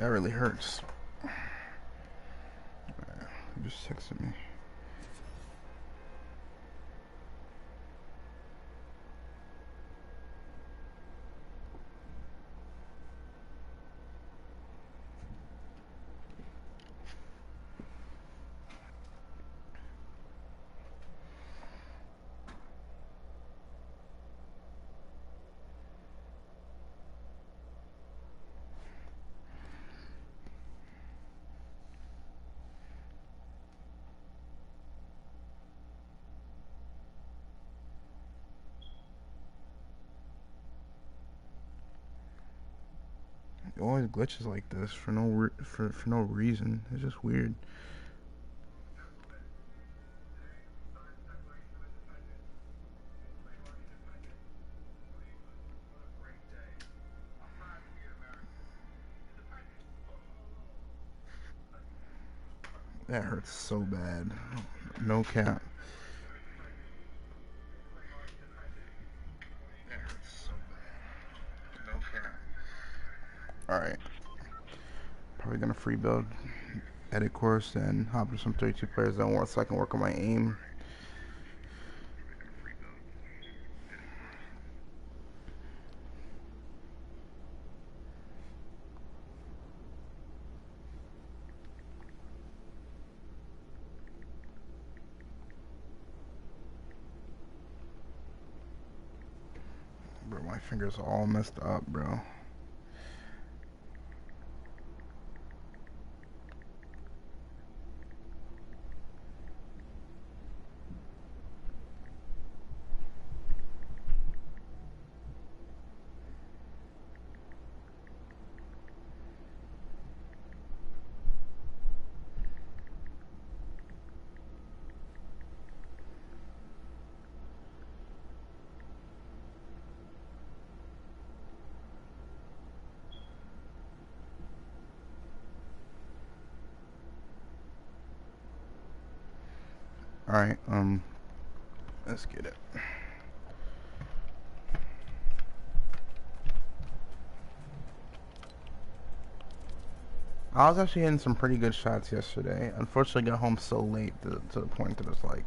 That really hurts. You just texted me. It always glitches like this for no reason. It's just weird. That hurts so bad. No cap. That hurts so bad. No cap. Alright. Probably gonna free build edit course and hop to some 32 players Zonewars so I can work on my aim. Bro, my fingers are all messed up, bro. Alright, let's get it. I was actually hitting some pretty good shots yesterday. Unfortunately, I got home so late to the point that it's like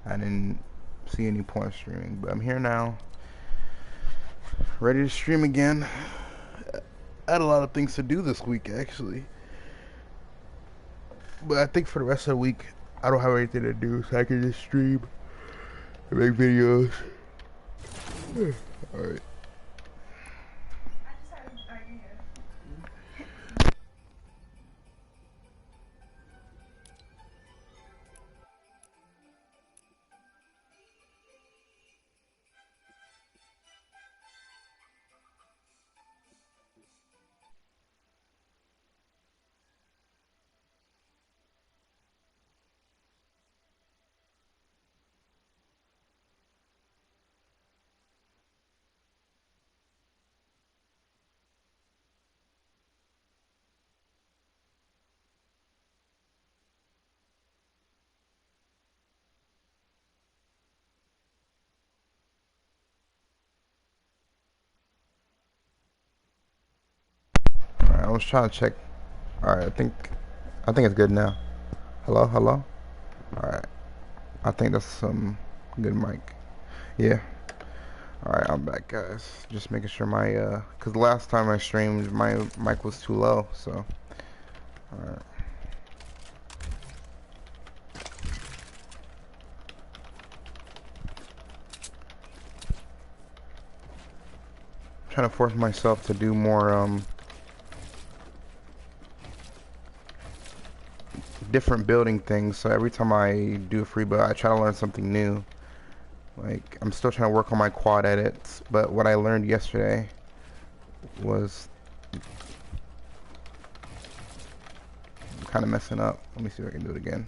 I didn't see any point streaming. But I'm here now, ready to stream again. I had a lot of things to do this week, actually. But I think for the rest of the week, I don't have anything to do, so I can just stream and make videos. Alright. Alright, I was trying to check. Alright, I think it's good now. Hello, hello? Alright. I think that's some good mic. Yeah. Alright, I'm back, guys. Just making sure my, cause last time I streamed, my mic was too low, so. Alright. Trying to force myself to do more, different building things, so every time I do a free build, I try to learn something new. Like, I'm still trying to work on my quad edits, but what I learned yesterday was I'm kind of messing up. Let me see if I can do it again.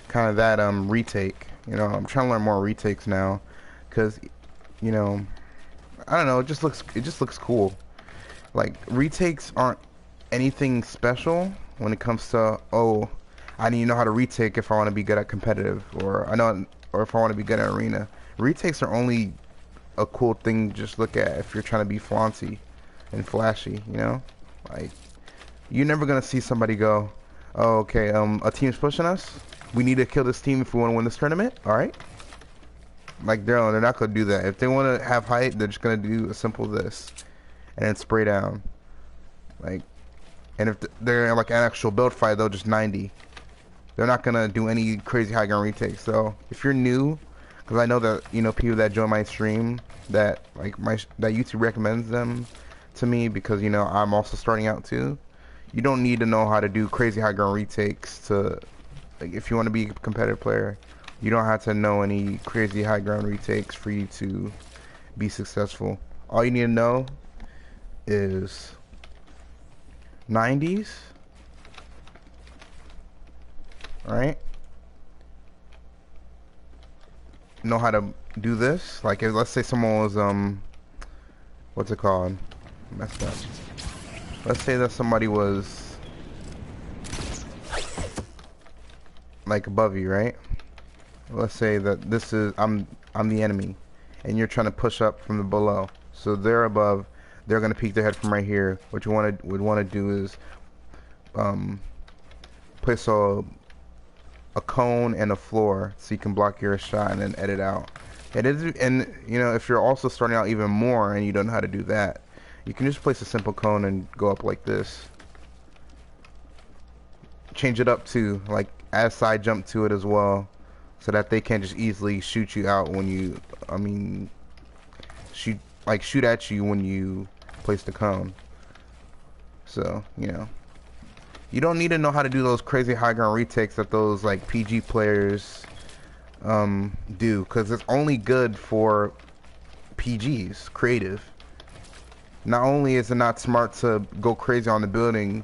Kind of that retake, you know. I'm trying to learn more retakes now, cause, you know, I don't know. It just looks cool. Like, retakes aren't anything special when it comes to, oh, I need to know how to retake if I want to be good at competitive, or if I want to be good at arena. Retakes are only a cool thing to just look at if you're trying to be flaunty and flashy, you know? Like, you're never gonna see somebody go, oh, okay, a team's pushing us. We need to kill this team if we want to win this tournament. All right. Like they're not gonna do that. If they want to have height, they're just gonna do a simple this, and then spray down. Like, and if they're like an actual build fight, they'll just 90. They're not gonna do any crazy high ground retakes. So if you're new, because I know that people that join my stream that that YouTube recommends them to me because I'm also starting out too. You don't need to know how to do crazy high ground retakes to, like, if you want to be a competitive player. You don't have to know any crazy high ground retakes for you to be successful. All you need to know is 90s, right? Know how to do this. Like, if, let's say someone was what's it called? Messed up. Let's say that somebody was like above you, right? Let's say that this is I'm the enemy, and you're trying to push up from the below. So they're above. They're gonna peek their head from right here. What you would want to do is place a cone and a floor so you can block your shot and then edit out. And if you're also starting out even more and you don't know how to do that, you can just place a simple cone and go up like this. Change it up to like add side jump to it as well, so that they can't just easily shoot you out when you, shoot at you when you place the cone. So, you don't need to know how to do those crazy high ground retakes that those like PG players do, because it's only good for PGs, creative. Not only is it not smart to go crazy on the building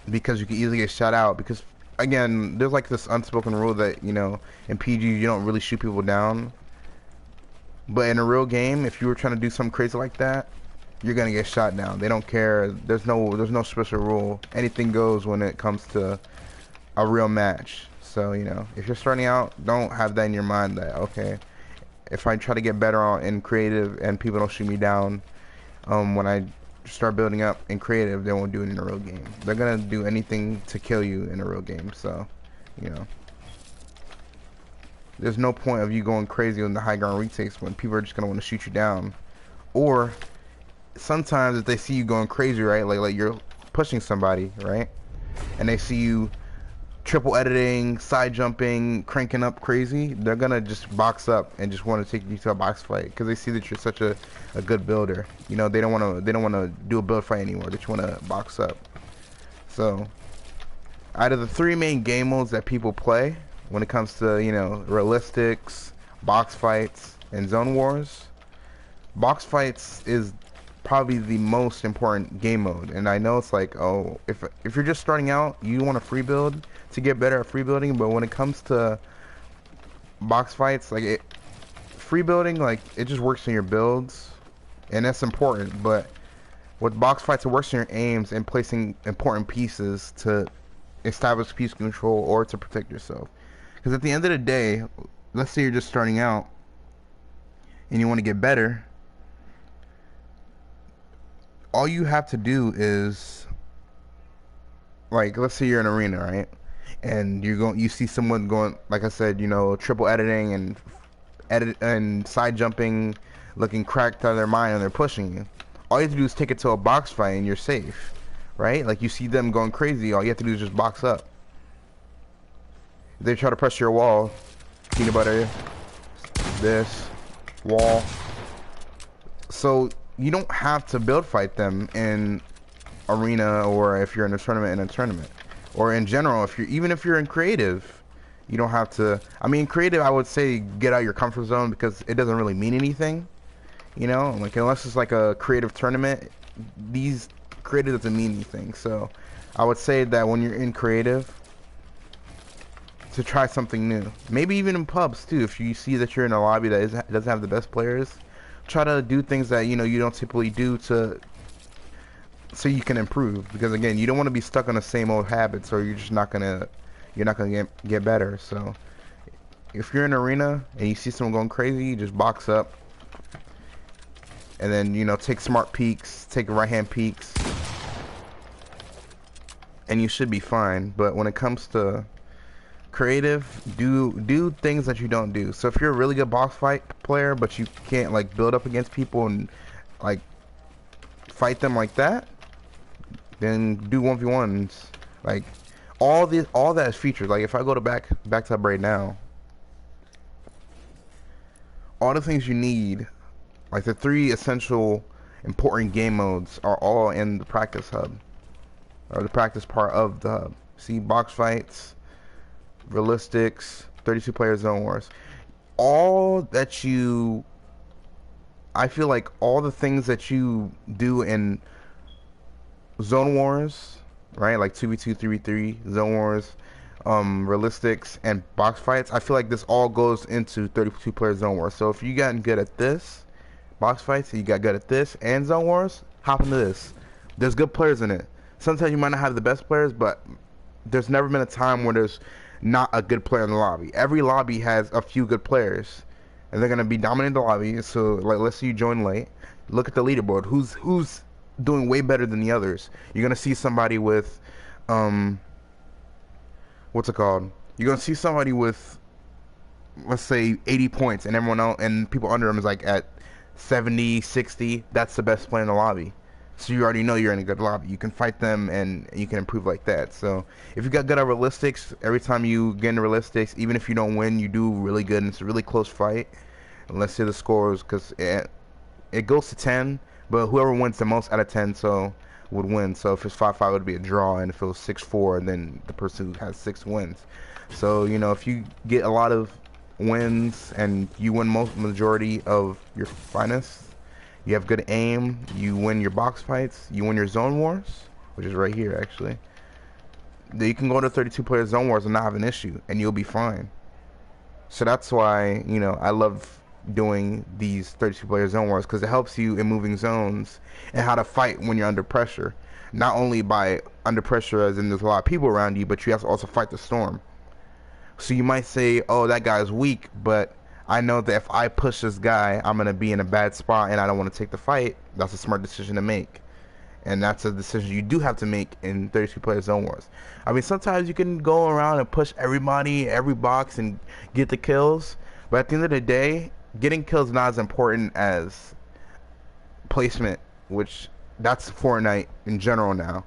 because you can easily get shot out, because again, there's like this unspoken rule that, in PG you don't really shoot people down. But in a real game, if you were trying to do something crazy like that, you're gonna get shot down. They don't care. There's no special rule. Anything goes when it comes to a real match. So, if you're starting out, don't have that in your mind that, okay, if I try to get better in creative and people don't shoot me down, when I start building up in creative, they won't do it in a real game. They're gonna do anything to kill you in a real game. So, there's no point of you going crazy on the high ground retakes when people are just gonna want to shoot you down. Or sometimes if they see you going crazy, right, like you're pushing somebody, right, and they see you triple editing, side jumping, cranking up crazy, they're gonna just box up and just want to take you to a box fight because they see that you're such a good builder. They don't want to do a build fight anymore. They just want to box up. So out of the three main game modes that people play when it comes to realistics, box fights, and zone wars, box fights is probably the most important game mode. And I know it's like, oh, if you're just starting out, you want a free build to get better at free building, but when it comes to box fights, like free building, like it just works in your builds, and that's important. But with box fights, it works in your aims and placing important pieces to establish piece control or to protect yourself. Because at the end of the day, let's say you're just starting out and you want to get better, all you have to do is, like, let's say you're in an arena, right? And you see someone going, like I said, triple editing and side jumping, looking cracked out of their mind, and they're pushing you. All you have to do is take it to a box fight and you're safe, right? Like, you see them going crazy, all you have to do is just box up. If they try to press your wall, peanut butter, this, wall. So you don't have to build fight them in arena, or if you're in a tournament, or in general, even if you're in creative, you don't have to. I mean, creative, I would say get out your comfort zone because it doesn't really mean anything, like unless it's like a creative tournament, these creative doesn't mean anything. So I would say that when you're in creative, to try something new, maybe even in pubs too, if you see that you're in a lobby that doesn't have the best players, try to do things that you don't typically do so you can improve, because again, you don't want to be stuck on the same old habits, or you're not gonna get better. So if you're in an arena and you see someone going crazy, you just box up, and then you know take smart peeks, take right hand peeks, and you should be fine. But when it comes to creative, do things that you don't do. So if you're a really good box fight player, but you can't like build up against people and like fight them like that, then do 1v1s. Like all that is featured. Like if I go to back tab right now, all the things you need, like the 3 essential important game modes, are all in the practice hub, or the practice part of the hub. See, box fights, realistics, 32 player zone wars, all that you, I feel like all the things that you do in zone wars, right, like 2v2, 3v3, zone wars, realistics, and box fights, I feel like this all goes into 32 player zone wars. So if you gotten good at this, box fights, and you got good at this and zone wars, hop into this. There's good players in it. Sometimes you might not have the best players, but there's never been a time where there's not a good player in the lobby. Every lobby has a few good players, and they're gonna be dominating the lobby. So like, let's say you join late, look at the leaderboard. Who's doing way better than the others? You're gonna see somebody with what's it called? You're gonna see somebody with, let's say, 80 points, and everyone else and people under them is like at 70, 60. That's the best player in the lobby. So you already know you're in a good lobby. You can fight them and you can improve like that. So if you got good at realistics, every time you get into realistics, even if you don't win, you do really good, and it's a really close fight. And let's say the scores, because it goes to 10, but whoever wins the most out of 10 would win. So if it's 5-5, it would be a draw, and if it was 6-4, then the person who has 6 wins. So you know, if you get a lot of wins and you win majority of your finest, you have good aim, you win your box fights, you win your zone wars, which is right here actually, then you can go to 32 player zone wars and not have an issue, and you'll be fine. So that's why, you know, I love doing these 32 player zone wars, because it helps you in moving zones and how to fight when you're under pressure. Not only by under pressure as in there's a lot of people around you, but you have to also fight the storm. So you might say, oh, that guy's weak, but I know that if I push this guy, I'm going to be in a bad spot and I don't want to take the fight. That's a smart decision to make. And that's a decision you do have to make in 32 player zone wars. I mean, sometimes you can go around and push everybody, every box, and get the kills. But at the end of the day, getting kills is not as important as placement, which that's Fortnite in general now.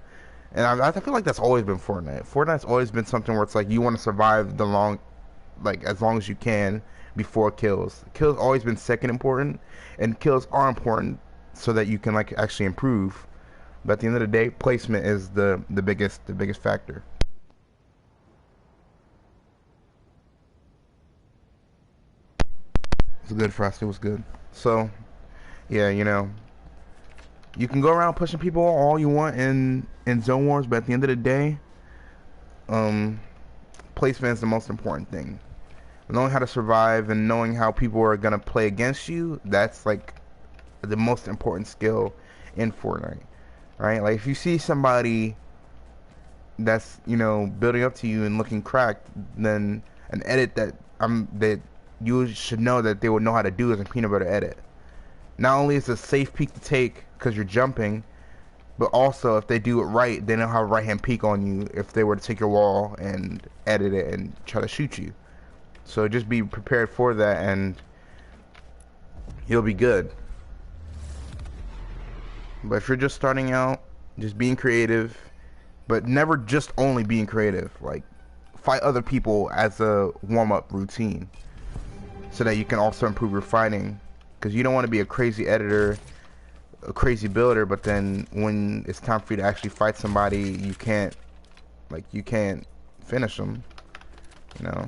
And I feel like that's always been Fortnite. Fortnite's always been something where it's like you want to survive as long as you can before kills. Kills always been second important, and kills are important so that you can like actually improve. But at the end of the day, placement is the biggest factor. It was good for us. It was good. So yeah, you know, you can go around pushing people all you want in zone wars, but at the end of the day, placement is the most important thing. Knowing how to survive and knowing how people are gonna play against you, that's like the most important skill in Fortnite, right? Like if you see somebody that's, you know, building up to you and looking cracked, then an edit that you should know that they would know how to do is a peanut butter edit. Not only is it a safe peek to take because you're jumping, but also if they do it right, they know how to right hand peek on you if they were to take your wall and edit it and try to shoot you. So just be prepared for that and you'll be good. But if you're just starting out, just being creative, but never just only being creative. Like, fight other people as a warm-up routine so that you can also improve your fighting. Because you don't want to be a crazy editor, a crazy builder, but then when it's time for you to actually fight somebody, you can't finish them, you know.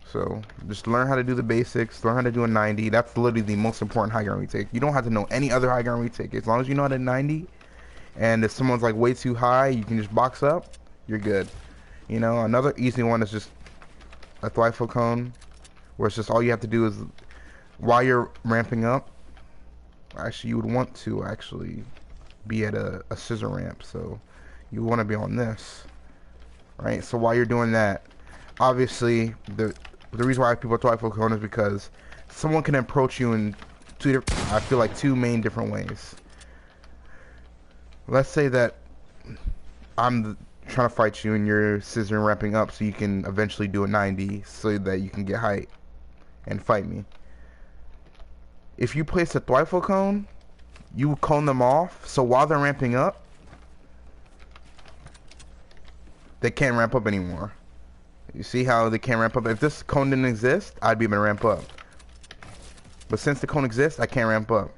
So just learn how to do the basics, learn how to do a 90. That's literally the most important high ground retake. You don't have to know any other high ground retake. As long as you know how to 90, and if someone's like way too high, you can just box up, you're good. You know, another easy one is just a Thwifle cone, where it's just all you have to do is, while you're ramping up, actually you would want to actually be at a scissor ramp, so you want to be on this, right? So while you're doing that, obviously the reason why people Thwifle cone is because someone can approach you and I feel like two main different ways. Let's say that trying to fight you and you're scissoring ramping up so you can eventually do a 90 so that you can get height and fight me. If you place a Thwifle cone, you cone them off, so while they're ramping up, they can't ramp up anymore. You see how they can't ramp up? If this cone didn't exist, I'd be able to ramp up. But since the cone exists, I can't ramp up.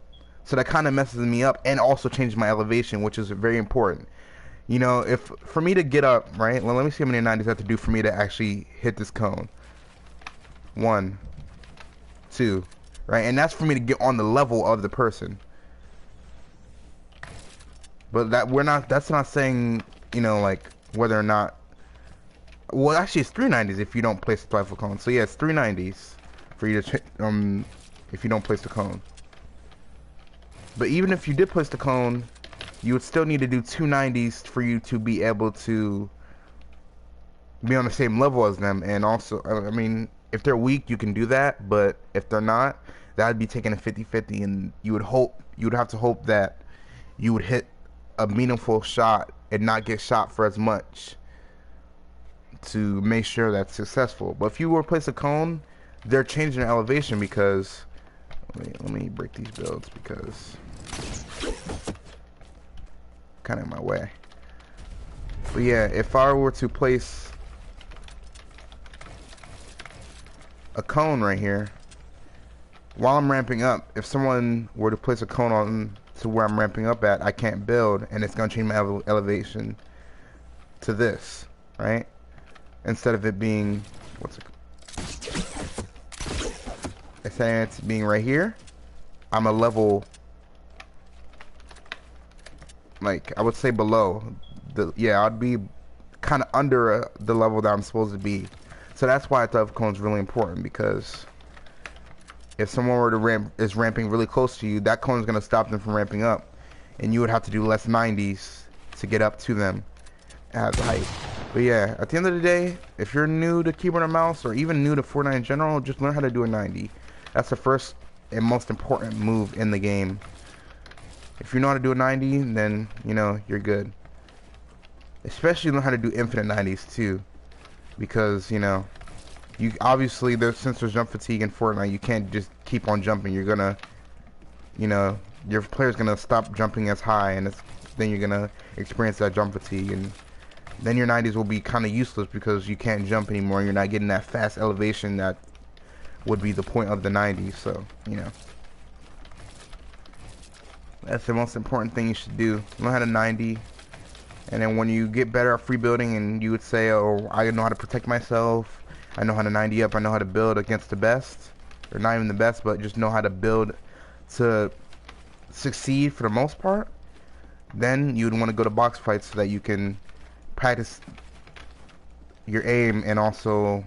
So that kind of messes me up and also changes my elevation, which is very important. You know, if for me to get up, right? Well, let me see how many 90s I have to do for me to actually hit this cone. 1, 2, right? And that's for me to get on the level of the person. But that's not saying, you know, like whether or not. Well, actually, it's 390s if you don't place the Thwifle cone. So yeah, it's 390s for you to if you don't place the cone. But even if you did place the cone, you would still need to do 290s for you to be able to be on the same level as them. And also, I mean, if they're weak, you can do that. But if they're not, that'd be taking a 50-50, and you would have to hope that you would hit a meaningful shot and not get shot for as much to make sure that's successful. But if you were to place a cone, they're changing their elevation because let me break these builds because kind of in my way. But yeah, if I were to place a cone right here while I'm ramping up, if someone were to place a cone on to where I'm ramping up at, I can't build, and it's gonna change my elevation to this, right? Instead of it being instead of it being right here, I'm a level, like I would say below I'd be kind of under the level that I'm supposed to be. So that's why I thought cone is really important, because if someone were to is ramping really close to you, that cone is going to stop them from ramping up, and you would have to do less 90s to get up to them at the height. But yeah, at the end of the day, if you're new to keyboard and mouse, or even new to Fortnite in general, just learn how to do a 90. That's the first and most important move in the game. If you know how to do a 90, then, you know, you're good. Especially learn how to do infinite 90s too. Because, you know, obviously, since there's jump fatigue in Fortnite, you can't just keep on jumping. You're gonna, you know, your player's gonna stop jumping as high, and then you're gonna experience that jump fatigue, and then your 90s will be kind of useless because you can't jump anymore, and you're not getting that fast elevation that would be the point of the 90s. So, you know, that's the most important thing you should do. Learn how to 90, and then when you get better at free building, and you would say, oh, I know how to protect myself, I know how to 90 up, I know how to build against the best, or not even the best, but just know how to build to succeed for the most part, then you would want to go to box fights so that you can practice your aim and also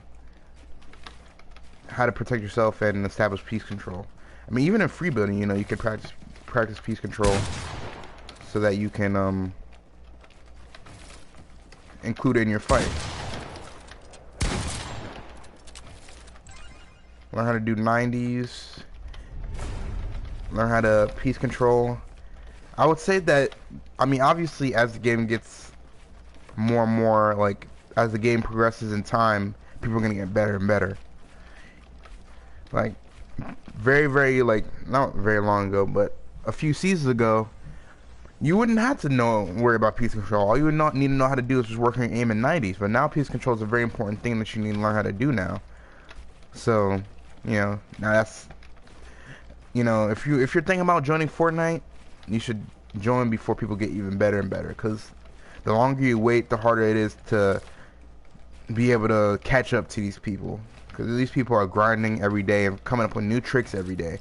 how to protect yourself and establish piece control. I mean, even in free building, you know, you can practice piece control so that you can include it in your fight. Learn how to do 90s. Learn how to piece control. I would say that, I mean, obviously, as the game gets more and more, like, as the game progresses in time, people are going to get better and better. Like, very, like, not very long ago, but a few seasons ago, you wouldn't have to worry about piece control. All you would need to know how to do is just work on your aim in 90s. But now piece control is a very important thing that you need to learn how to do now. So, you know, now that's, you know, if you're thinking about joining Fortnite, you should join before people get even better and better, because the longer you wait, the harder it is to be able to catch up to these people, because these people are grinding every day and coming up with new tricks every day.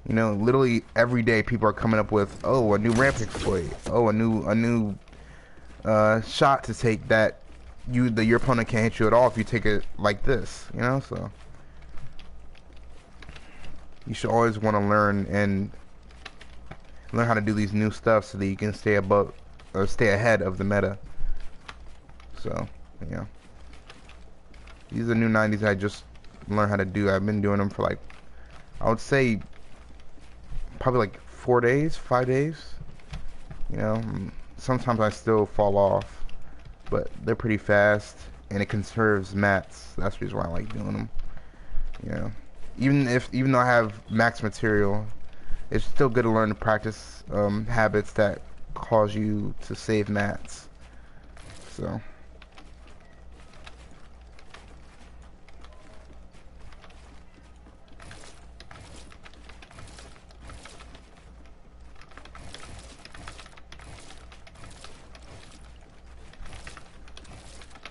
You know, literally every day people are coming up with, oh, a new ramp exploit, oh, a new shot to take that your opponent can't hit you at all if you take it like this, you know. So you should always want to learn how to do these new stuff so that you can stay above or stay ahead of the meta. So, yeah, these are new 90s I just learned how to do. I've been doing them for, like, I would say probably like 4 days, 5 days. You know, sometimes I still fall off, but they're pretty fast, and it conserves mats. That's the reason why I like doing them. You know, even though I have max material, it's still good to learn to practice habits that cause you to save mats. So.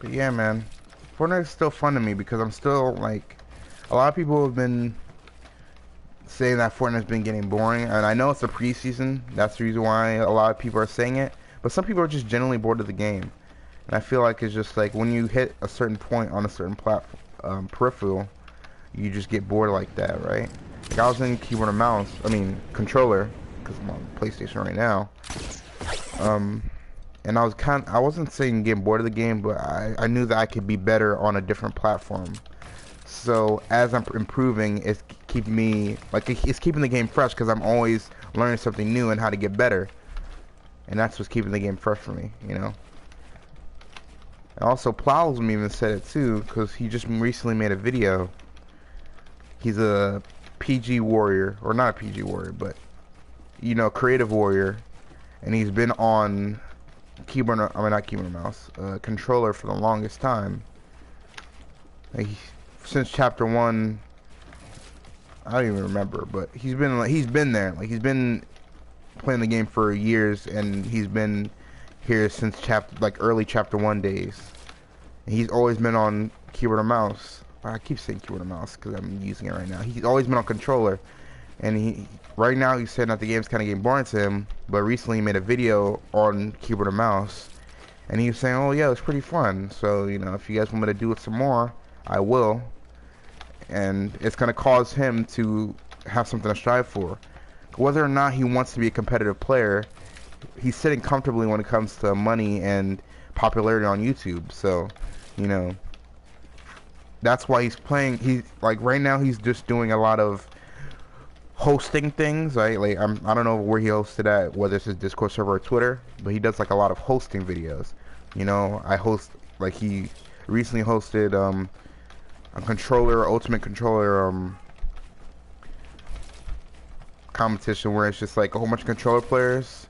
But yeah, man, Fortnite is still fun to me because I'm still like, a lot of people have been saying that Fortnite's been getting boring, and I know it's a preseason. That's the reason why a lot of people are saying it. But some people are just generally bored of the game, and I feel like it's just like when you hit a certain point on a certain platform, peripheral, you just get bored like that, right? Like I was in keyboard and mouse, I mean controller, because I'm on PlayStation right now. And I wasn't saying getting bored of the game, but I knew that I could be better on a different platform. So as I'm improving, it's keeping me, like, it's keeping the game fresh because I'm always learning something new and how to get better. And that's what's keeping the game fresh for me, you know. And also, Plowsm even said it too, because he just recently made a video. He's a PG warrior, or not a PG warrior, but, you know, creative warrior. And he's been on keyboard, I mean not keyboard and mouse, controller for the longest time. Like, since chapter 1, I don't even remember, but he's been there. Like, he's been playing the game for years, and he's been here since early chapter 1 days. And he's always been on keyboard and mouse. I keep saying keyboard and mouse because I'm using it right now. He's always been on controller, and right now he's saying that the game's kind of getting boring to him. But recently he made a video on keyboard and mouse, and he was saying, "Oh yeah, it's pretty fun. So you know, if you guys want me to do it some more, I will." And it's gonna cause him to have something to strive for. Whether or not he wants to be a competitive player, he's sitting comfortably when it comes to money and popularity on YouTube. So, you know, that's why he's playing. Like right now he's just doing a lot of hosting things, right? Like I don't know where he hosted at, whether it's his Discord server or Twitter, but he does like a lot of hosting videos. You know, like he recently hosted a controller, ultimate controller competition where it's just like a whole bunch of controller players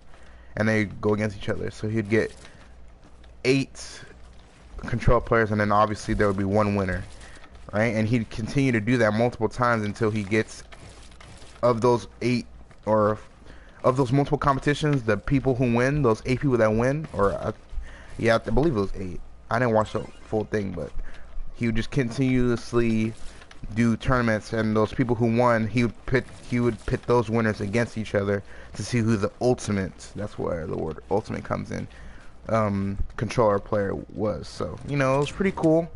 and they go against each other. So he'd get 8 controller players, and then obviously there would be one winner, right? And he'd continue to do that multiple times until he gets, of those 8, or of those multiple competitions, the people who win, those 8 people that win, or yeah, I believe it was 8. I didn't watch the full thing, but he would just continuously do tournaments, and those people who won, he would pit those winners against each other to see who the ultimate, that's where the word ultimate comes in, controller player was. So, you know, it was pretty cool.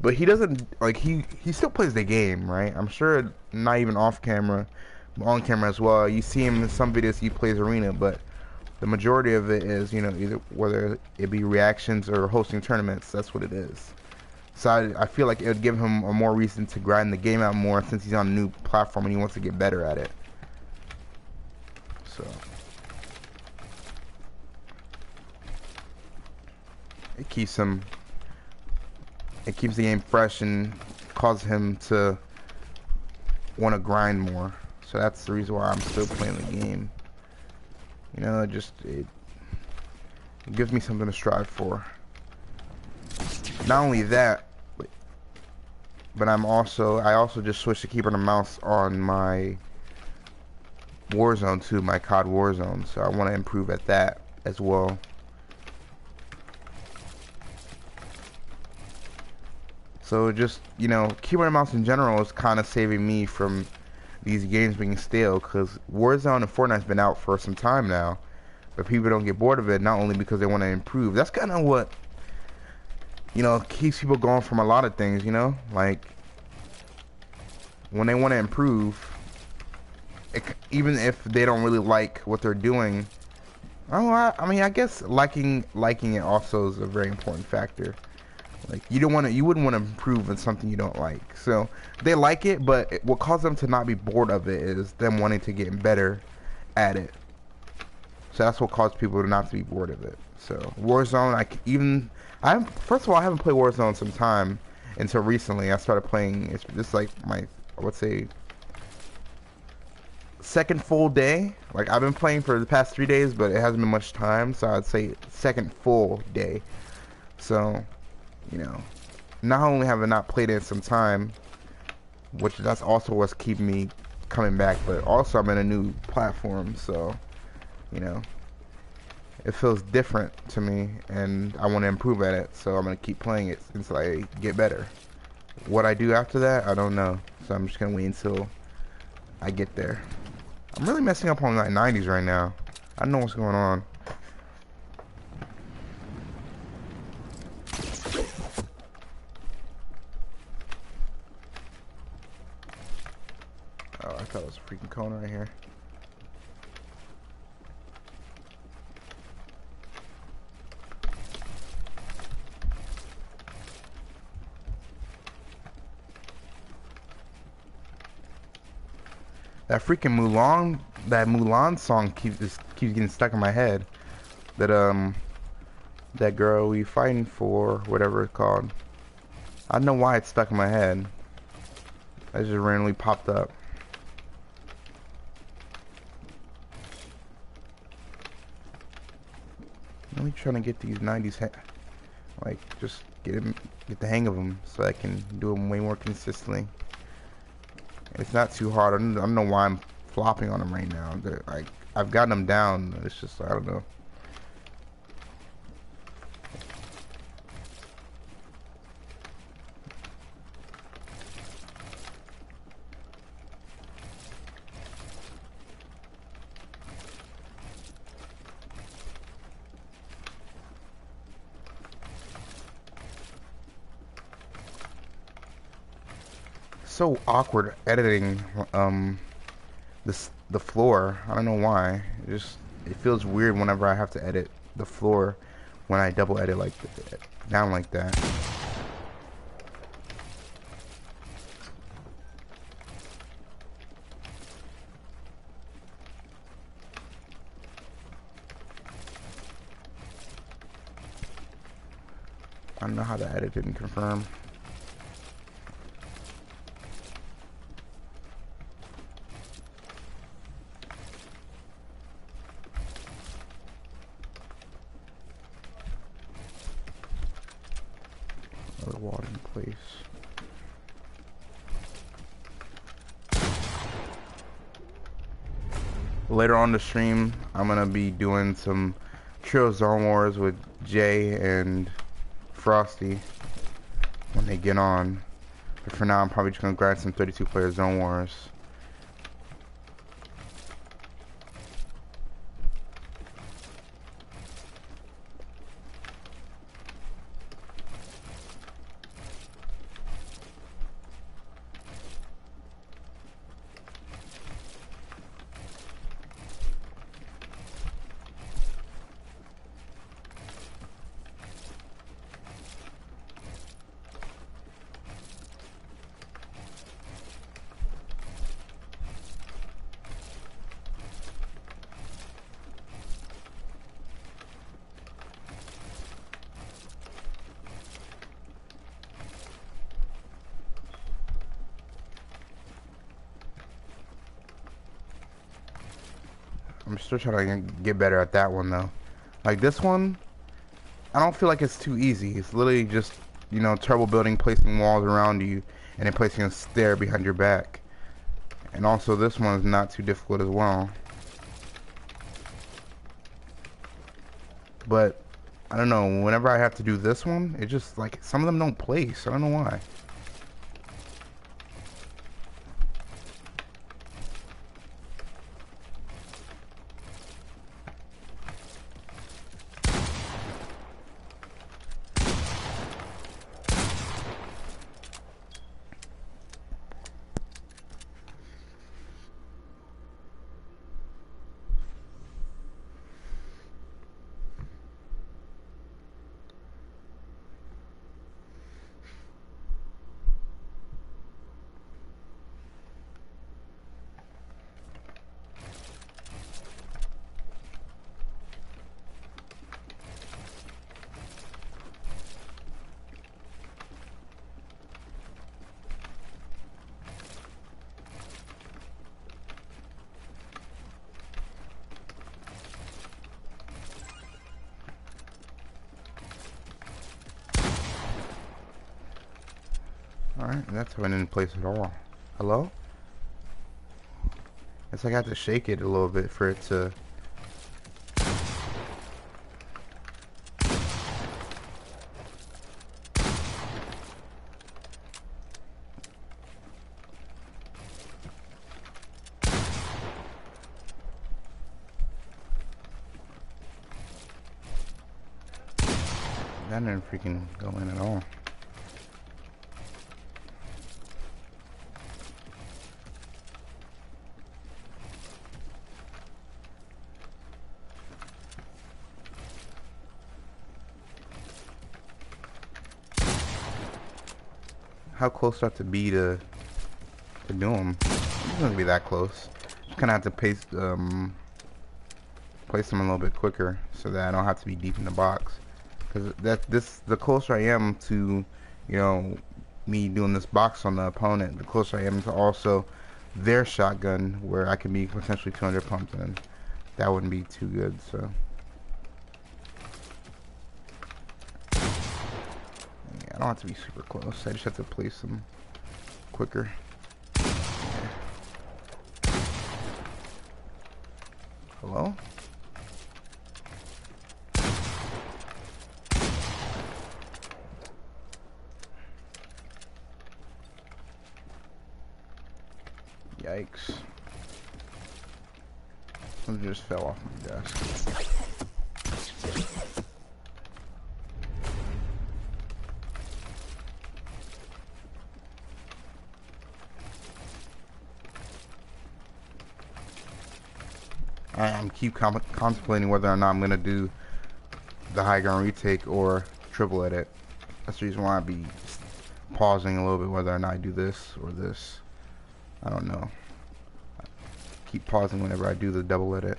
But he doesn't, like, he still plays the game, right? I'm sure not even off camera, on camera as well. You see him in some videos, he plays arena, but the majority of it is, you know, either whether it be reactions or hosting tournaments, that's what it is. So I feel like it would give him a more reason to grind the game out more since he's on a new platform and he wants to get better at it. So it keeps the game fresh and causes him to want to grind more. So that's the reason why I'm still playing the game. You know, it gives me something to strive for. Not only that, but I also just switched to keyboard and mouse on my Warzone too, my COD Warzone. So I want to improve at that as well. So just, you know, keyboard and mouse in general is kind of saving me from these games being stale, because Warzone and Fortnite's been out for some time now, but people don't get bored of it, not only because they want to improve. That's kind of what, you know, keeps people going from a lot of things, you know? Like, when they want to improve, even if they don't really like what they're doing, I mean, I guess liking it also is a very important factor. Like, you wouldn't want to improve in something you don't like. So they like it, but what causes them to not be bored of it is them wanting to get better at it. So that's what caused people to not to be bored of it. So Warzone, first of all, I haven't played Warzone in some time until recently. I started playing. It's just like my, I would say, second full day. Like I've been playing for the past 3 days, but it hasn't been much time. So I'd say second full day. So, you know, not only have I not played it in some time, which that's also what's keeping me coming back, but also I'm in a new platform, so you know it feels different to me, and I want to improve at it. So I'm gonna keep playing it until I get better. What I do after that, I don't know. So I'm just gonna wait until I get there. I'm really messing up on like 90s right now. I don't know what's going on. Oh, I thought it was a freaking cone right here. That freaking Mulan song keeps getting stuck in my head. That girl we fighting for, whatever it's called. I don't know why it's stuck in my head. It just randomly popped up. Let me try to get these 90s, like just get the hang of them, so I can do them way more consistently. It's not too hard. I don't know why I'm flopping on them right now. Like I've gotten them down. It's just I don't know. So awkward editing the floor. I don't know why. It feels weird whenever I have to edit the floor when I double edit like down like that. I don't know how to edit didn't confirm. Another wall in place. Later on the stream, I'm gonna be doing some trio Zonewars with Jay and Frosty when they get on. But for now, I'm probably just gonna grind some 32-player Zonewars. I'm still trying to get better at that one though. Like this one, I don't feel like it's too easy. It's literally just, you know, turbo building, placing walls around you, and then placing a stair behind your back. And also this one is not too difficult as well. But, I don't know, whenever I have to do this one, it just, like, some of them don't place. I don't know why. Alright, that's when in place at all. Hello? It's like I have to shake it a little bit for it to... That didn't freaking go in at all. How close do I have to be to do them? It's gonna be that close. Just kind of have to place them a little bit quicker so that I don't have to be deep in the box. Because the closer I am to, you know, me doing this box on the opponent, the closer I am to also their shotgun where I can be potentially 200 pumped in. That wouldn't be too good, so. Yeah, I don't have to be super close. I just have to place them quicker. Yeah. Hello? Yikes. Something just fell off my desk. I'm contemplating whether or not I'm gonna do the high ground retake or triple edit. That's the reason why I'd be pausing a little bit whether or not I do this or this. I don't know. I keep pausing whenever I do the double edit.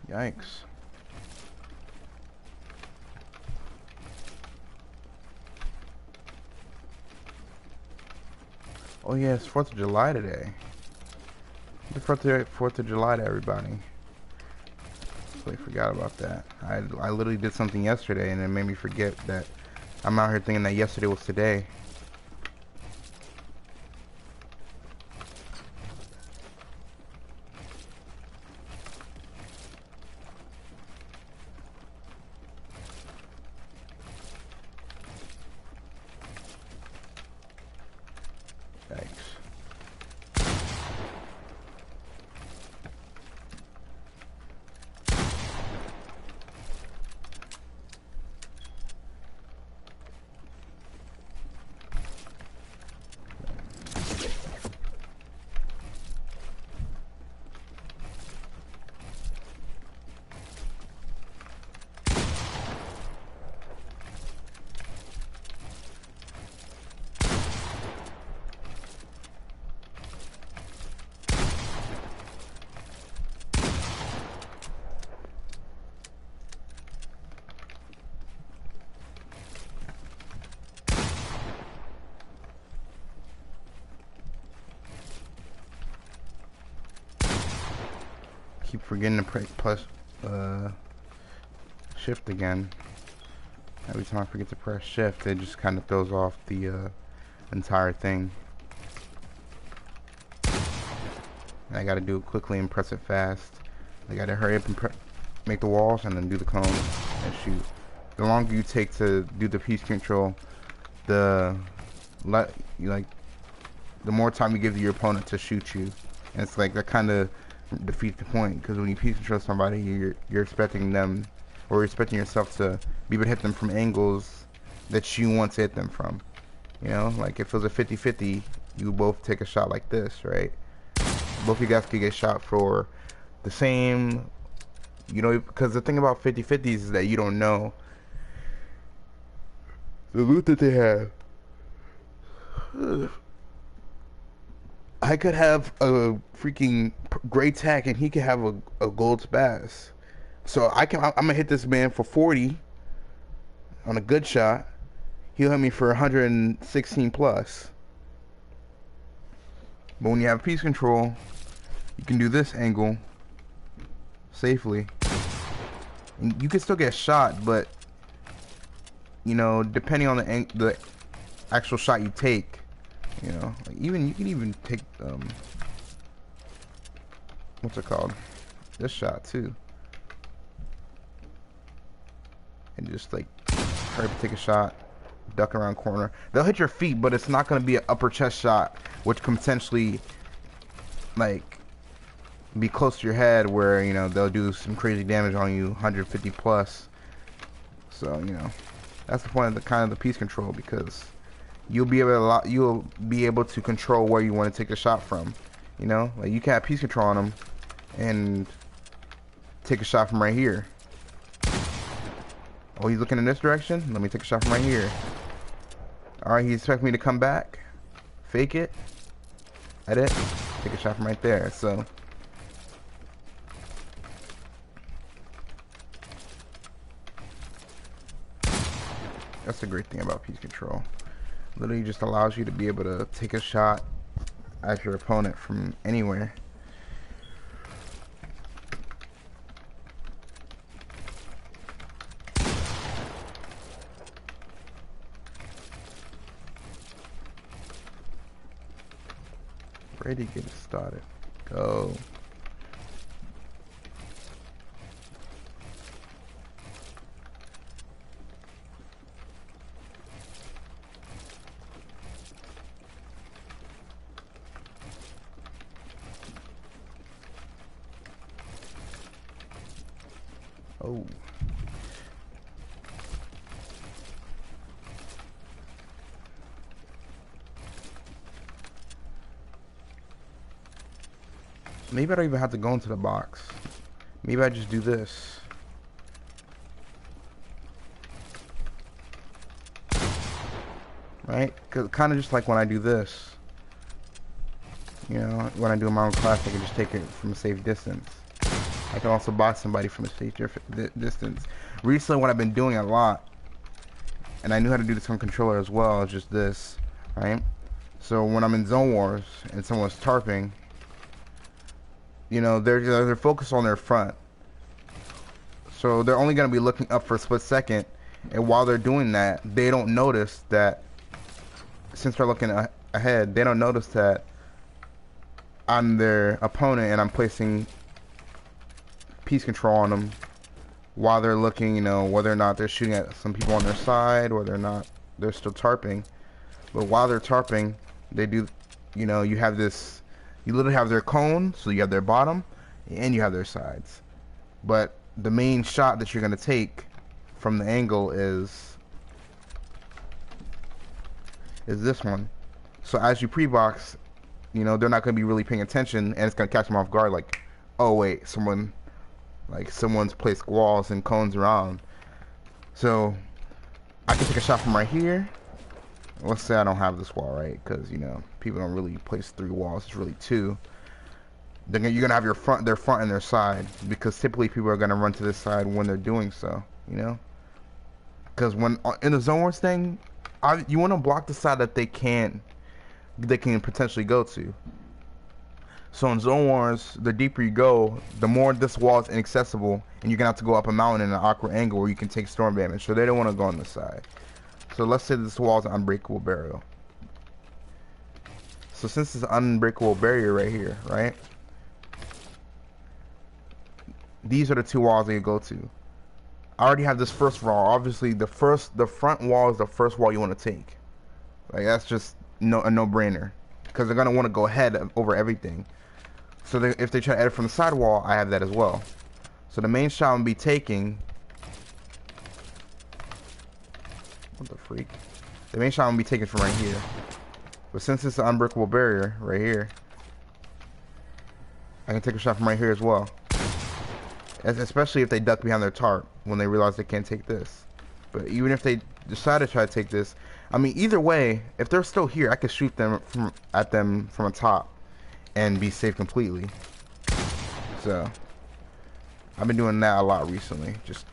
Yikes. Oh yeah, it's 4th of July today. Happy 4th of July to everybody. Totally forgot about that. I literally did something yesterday and it made me forget that I'm out here thinking that yesterday was today. Keep forgetting to press shift again. Every time I forget to press shift, it just kind of throws off the entire thing. And I gotta do it quickly and press it fast. I gotta hurry up and make the walls and then do the cones and shoot. The longer you take to do the piece control, the more time you give to your opponent to shoot you. And it's like that kind of defeats the point, because when you piece control somebody, you're expecting them, or you're expecting yourself to be able to hit them from angles that you want to hit them from. You know, like if it was a 50-50, you both take a shot like this, right? Both of you guys could get shot for the same, you know, because the thing about 50-50s is that you don't know the loot that they have. I could have a freaking gray tack and he could have a gold spaz. So I'm gonna hit this man for 40 on a good shot, he'll hit me for 116 plus. But when you have piece control, you can do this angle safely. And you can still get shot, but you know, depending on the actual shot you take, you know, like you can even take what's it called? This shot too. And just like hurry up and take a shot, duck around corner. They'll hit your feet, but it's not gonna be an upper chest shot, which can potentially like be close to your head, where you know they'll do some crazy damage on you, 150 plus. So you know, that's the point of the piece control, because you'll be able to control where you want to take the shot from. You know, like you can have piece control on them and take a shot from right here. Oh, he's looking in this direction? Let me take a shot from right here. Alright, he expects me to come back. Fake it. Edit. Take a shot from right there. So that's the great thing about piece control. Literally just allows you to be able to take a shot at your opponent from anywhere. Ready to get it started. Go. Oh. Maybe I don't even have to go into the box. Maybe I just do this. Right? Cause kind of just like when I do this. You know, when I do my own class, I can just take it from a safe distance. I can also box somebody from a safe distance. Recently, what I've been doing a lot, and I knew how to do this on controller as well, is just this, right? So when I'm in Zonewars and someone's tarping, you know, they're focused on their front. So they're only going to be looking up for a split second, and while they're doing that, they don't notice that, since they're looking ahead, they don't notice that I'm their opponent and I'm placing piece control on them while they're looking, you know, whether or not they're shooting at some people on their side, or they're not, they're still tarping. But while they're tarping, they do, you know, you have this, you literally have their cone, so you have their bottom and you have their sides. But the main shot that you're going to take from the angle is this one. So as you pre-box, you know, they're not going to be really paying attention, and it's going to catch them off guard, like, oh wait, someone's placed walls and cones around. So I can take a shot from right here. Let's say I don't have this wall, right? Because, you know, people don't really place 3 walls. It's really 2. Then you're going to have their front and their side, because typically people are going to run to this side when they're doing so, you know? Because when in the Zonewars thing, you want to block the side that they can potentially go to. So in Zonewars, the deeper you go, the more this wall is inaccessible, and you're going to have to go up a mountain in an awkward angle where you can take storm damage. So they don't want to go on this side. So let's say this wall is an unbreakable barrier. So since it's an unbreakable barrier right here, right? These are the 2 walls that you go to. I already have this first wall. Obviously, the front wall is the first wall you want to take. Like, that's just a no-brainer, because they're gonna want to go ahead over everything. So if they try to edit from the side wall, I have that as well. So the main shot I'm gonna be taking. What the freak? The main shot I'm gonna be taking from right here. But since it's an unbreakable barrier right here, I can take a shot from right here as well. Especially if they duck behind their tarp when they realize they can't take this. But even if they decide to try to take this, I mean, either way, if they're still here, I can shoot at them from the top and be safe completely. So I've been doing that a lot recently, just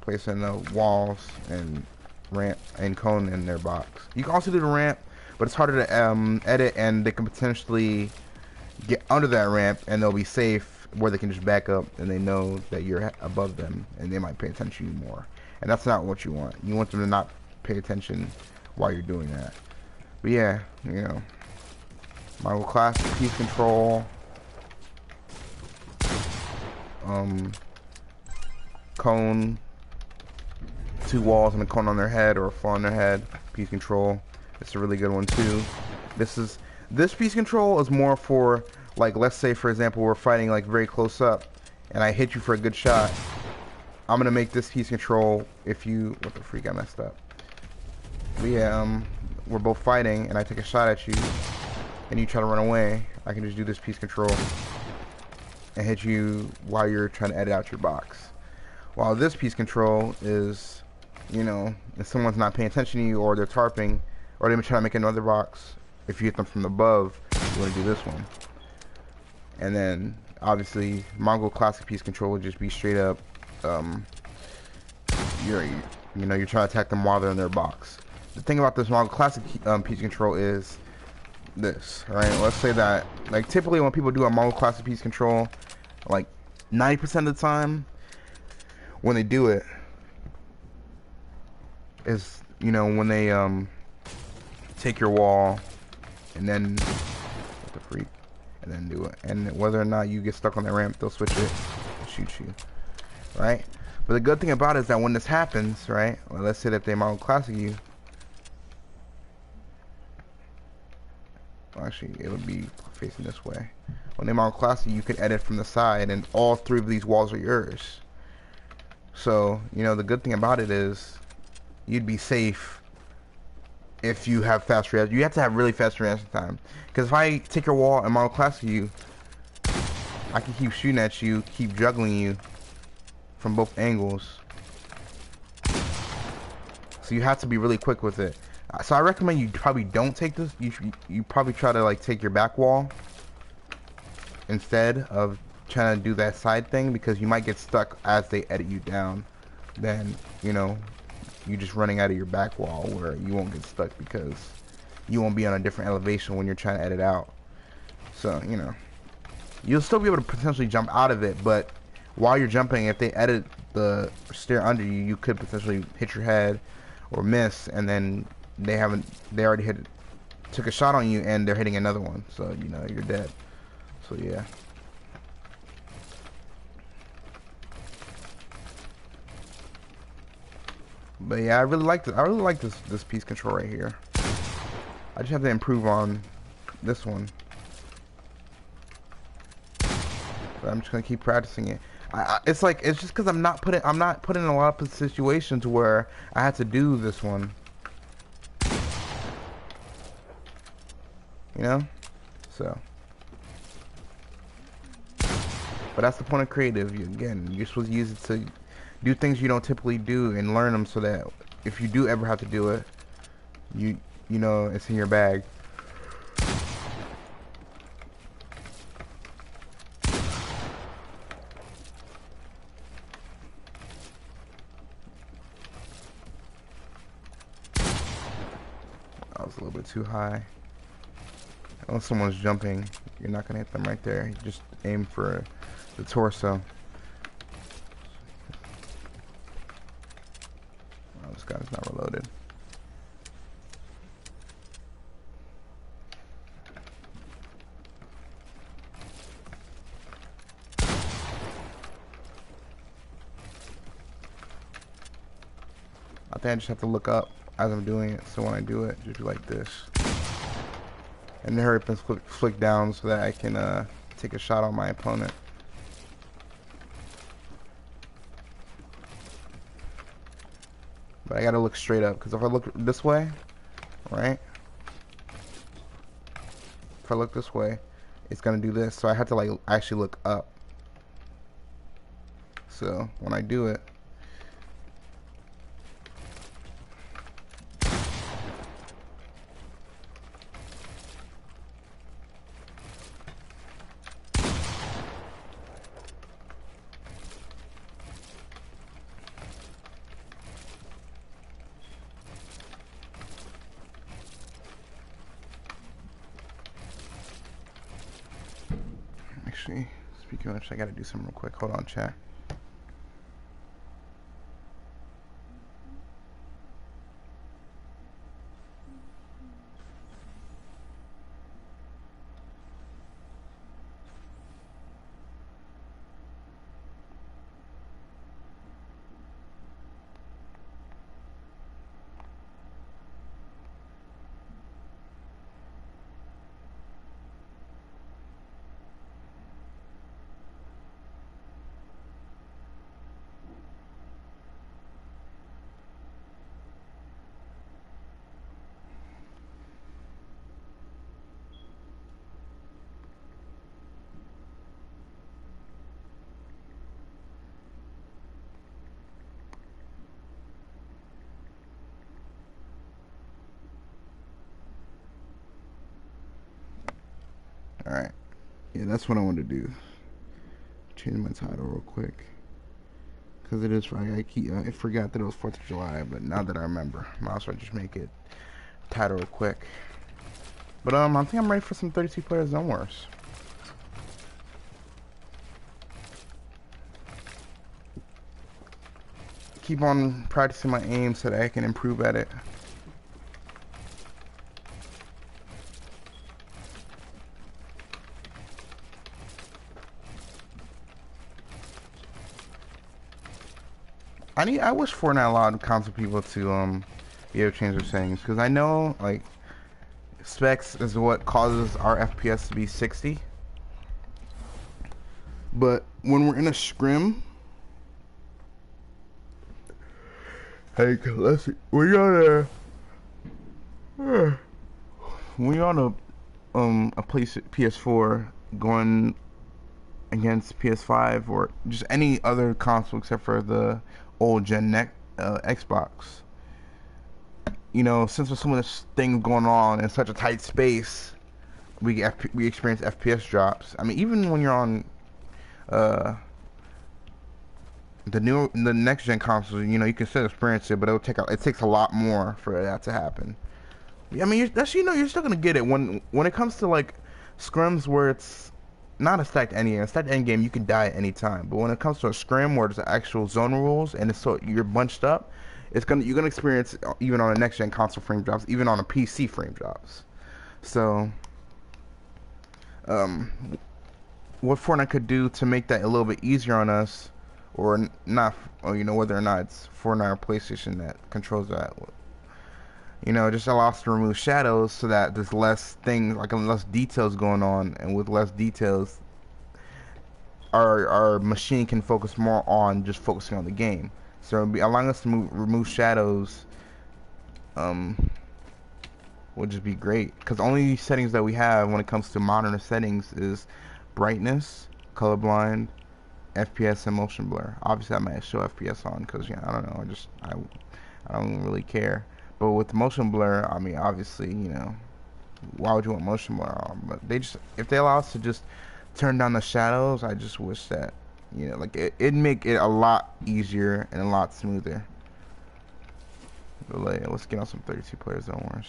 placing the walls and ramp and cone in their box. You can also do the ramp, but it's harder to edit, and they can potentially get under that ramp and they'll be safe where they can just back up and they know that you're above them and they might pay attention to you more. And that's not what you want. You want them to not pay attention while you're doing that. But yeah, you know, Marvel Classic piece control, cone, 2 walls and a cone on their head or a fall on their head, piece control. It's a really good one too. This piece control is more for, like, let's say for example we're fighting like very close up and I hit you for a good shot. I'm gonna make this piece control if you, what the freak, I messed up. But yeah, we're both fighting and I take a shot at you and you try to run away. I can just do this piece control and hit you while you're trying to edit out your box. While this piece control is, you know, if someone's not paying attention to you or they're tarping or they're trying to make another box, if you hit them from above, you want to do this one. And then obviously Mongol Classic piece control would just be straight up, you're trying to attack them while they're in their box. The thing about this Mongol Classic piece control is this, right? Let's say that, like, typically when people do a Mongol Classic piece control, like 90% of the time when they do it is, you know, when they take your wall and then, what the freak, and then do it. And whether or not you get stuck on the ramp, they'll switch it and shoot you, right? But the good thing about it is that when this happens, right, well, let's say that they Mongol Classic you, well, actually it would be facing this way. When they Mongol Classic you can edit from the side and all 3 of these walls are yours. So, you know, the good thing about it is you'd be safe if you have fast reaction. You have to have really fast reaction time. Because if I take your wall and Mongol Classic you, I can keep shooting at you, keep juggling you from both angles. So you have to be really quick with it. So I recommend you probably don't take this. You probably try to, like, take your back wall instead of trying to do that side thing, because you might get stuck as they edit you down. Then, you know, you're just running out of your back wall where you won't get stuck because you won't be on a different elevation when you're trying to edit out. So, you know, you'll still be able to potentially jump out of it, but while you're jumping, if they edit the stair under you, you could potentially hit your head or miss, and then they already took a shot on you and they're hitting another one, so, you know, you're dead. So yeah. But yeah, I really like this piece control right here. I just have to improve on this one. But I'm just gonna keep practicing it. It's just because I'm not put in a lot of situations where I had to do this one. You know? So. But that's the point of creative. You're supposed to use it to do things you don't typically do and learn them so that if you do ever have to do it, you know it's in your bag. That was a little bit too high. Unless someone's jumping, you're not gonna hit them right there. You just aim for the torso. Oh, this guy's not reloaded. I think I just have to look up as I'm doing it, so when I do it, just do like this. And then hurry up and flick down so that I can take a shot on my opponent. But I gotta look straight up, because if I look this way, right? If I look this way, it's gonna do this. So I have to, like, actually look up. So when I do it, actually. Speaking of which, I gotta do something real quick. Hold on, chat. Alright. Yeah, that's what I want to do. Change my title real quick. Because it is Friday. I forgot that it was 4th of July, but now that I remember, might as well just make it title real quick. But I think I'm ready for some 32 player Zonewars. Keep on practicing my aim so that I can improve at it. I wish Fortnite allowed console people to be able to change their settings, because I know like specs is what causes our FPS to be 60. But when we're in a scrim, like let's see, when you're on a PS4 going against PS5 or just any other console except for the old gen Xbox, you know, since there's some of this thing going on in such a tight space, we experience FPS drops. I mean, even when you're on the next gen consoles, you know, you can still experience it, but it takes a lot more for that to happen. I mean, you're still gonna get it when it comes to like scrims where it's not a stacked endgame. A stacked endgame, you can die at any time. But when it comes to a scrim where there's actual zone rules and it's so you're bunched up, you're gonna experience even on a next gen console frame drops, even on a PC frame drops. So, what Fortnite could do to make that a little bit easier on us, or not, or you know, whether or not it's Fortnite or PlayStation that controls that. You know, just allows us to remove shadows so that there's less things, like less details going on, and with less details, our machine can focus more on just focusing on the game. So it'll be allowing us to remove shadows, would just be great. Because only settings that we have when it comes to modern settings is brightness, colorblind, FPS, and motion blur. Obviously, I might show FPS on because I don't know, I don't really care. But with the motion blur, I mean, obviously, you know, why would you want motion blur on? But if they allow us to just turn down the shadows, I just wish that, you know, like it'd make it a lot easier and a lot smoother. But like, let's get on some 32 player Zonewars.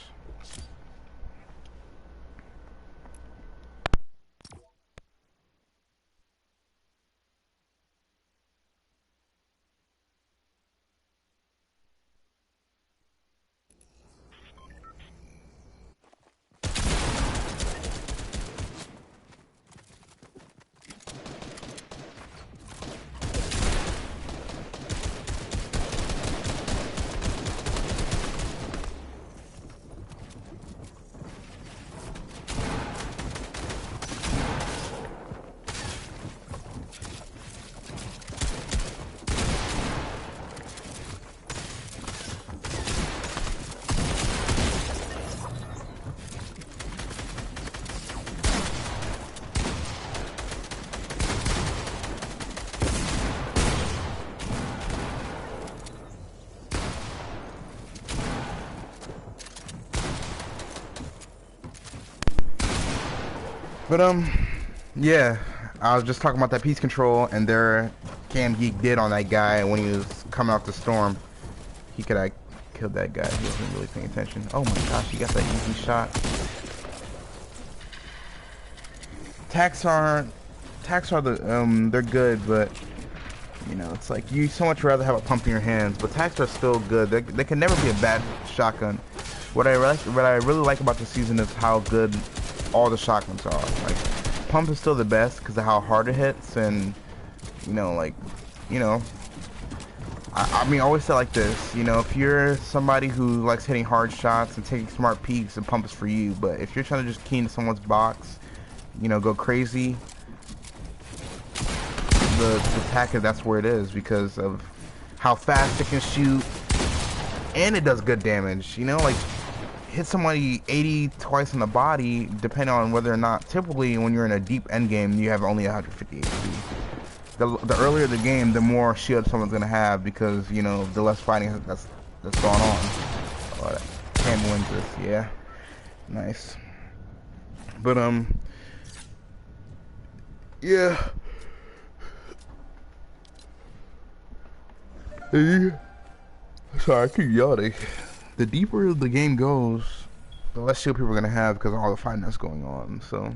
But yeah, I was just talking about that piece control and their Cam Geek did on that guy when he was coming off the storm. He could have killed that guy. He wasn't really paying attention. Oh my gosh, he got that easy shot. Attacks aren't Attacks are they're good, but you know, it's like you so much rather have a pump in your hands. But attacks are still good. They can never be a bad shotgun. What I really like about the season is how good all the shotguns are. Like, pump is still the best because of how hard it hits, and you know, like, you know, I mean, I always say like this, you know, if you're somebody who likes hitting hard shots and taking smart peeks, the pump is for you. But if you're trying to just key into someone's box, you know, go crazy, the attacker, that's where it is because of how fast it can shoot, and it does good damage. You know, like, hit somebody 80 twice in the body, depending on whether or not. Typically, when you're in a deep end game, you have only 150 HP. The earlier the game, the more shield someone's gonna have because, you know, the less fighting that's going on. Oh, Cam wins this, yeah, nice. But yeah. Sorry, I keep yawning. The deeper the game goes, the less shield people are gonna have because of all the fighting that's going on. So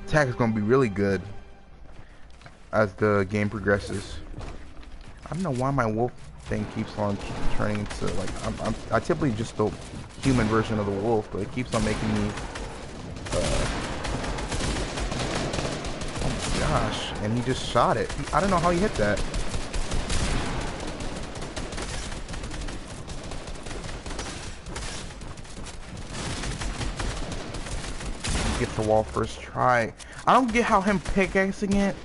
attack is gonna be really good as the game progresses. I don't know why my wolf thing keeps on turning to, like, I typically just the human version of the wolf, but it keeps on making me oh my gosh, and he just shot it. I don't know how he hit that. He gets the wall first try. I don't get how him pickaxing it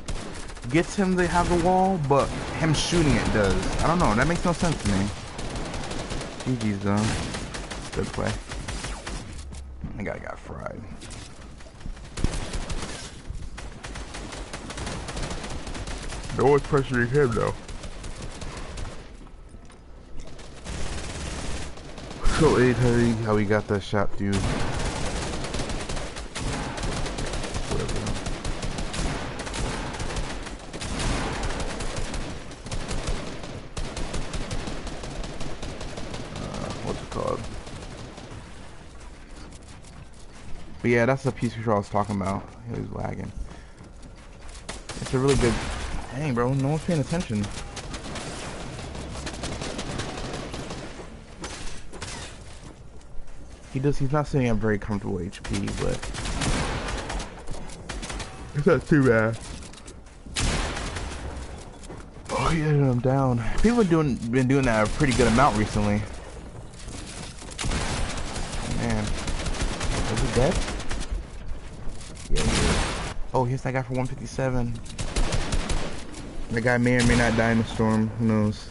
gets him to have the wall, but him shooting it does. I don't know. That makes no sense to me. GG's though. Good play. That guy got fried. No one's pressuring him though. So anytime how he got that shot through. But yeah, that's the piece I was talking about. He was lagging. It's a really good... Dang, bro, no one's paying attention. He's not sitting at very comfortable HP, but... it's not too bad. Oh yeah, I'm down. People have been doing that a pretty good amount recently. Man. Is he dead? Yeah, he is. Oh, here's that guy for 157. That guy may or may not die in the storm. Who knows?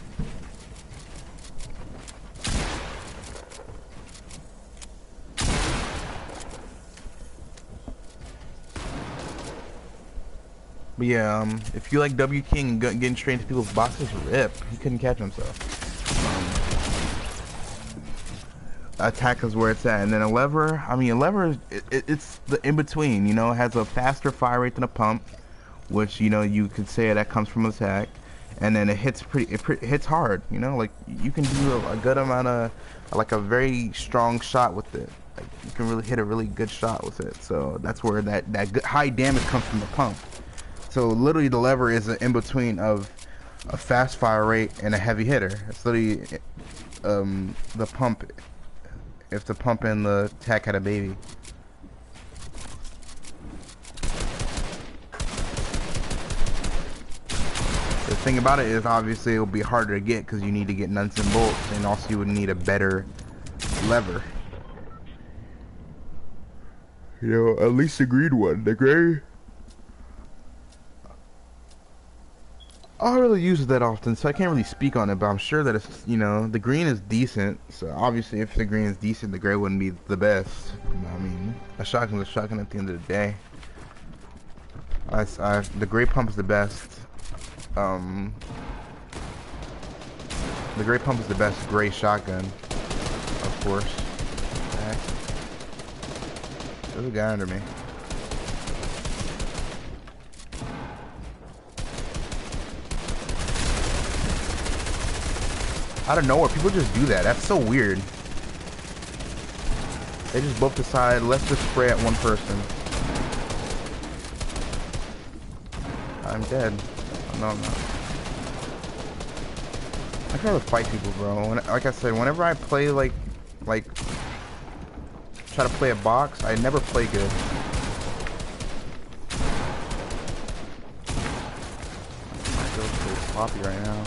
But yeah, if you like W King and getting straight into people's boxes, rip. He couldn't catch himself. Attack is where it's at, and then a lever. I mean, a lever, it's the in between. You know, it has a faster fire rate than a pump, which, you know, you could say that comes from attack, and then it hits it hits hard. You know, like you can do a good amount of, like, a very strong shot with it. Like, you can really hit a really good shot with it. So that's where that good, high damage comes from the pump. So literally, the lever is an in between of a fast fire rate and a heavy hitter. It's literally the pump. If the pump and the attack had a baby. The thing about it is, obviously, it will be harder to get because you need to get nuts and bolts, and also you would need a better lever. You know, at least the green one. The gray, I don't really use it that often, so I can't really speak on it, but I'm sure that it's, you know, the green is decent. So obviously, if the green is decent, the gray wouldn't be the best. I mean, a shotgun's a shotgun at the end of the day. The gray pump is the best. The gray pump is the best gray shotgun, of course. Okay. There's a guy under me. Out of nowhere, people just do that. That's so weird. They just both decide, let's just spray at one person. I'm dead. Oh, no, I'm not. I can never fight people, bro. Like I said, whenever I play like try to play a box, I never play good. My build's pretty sloppy right now.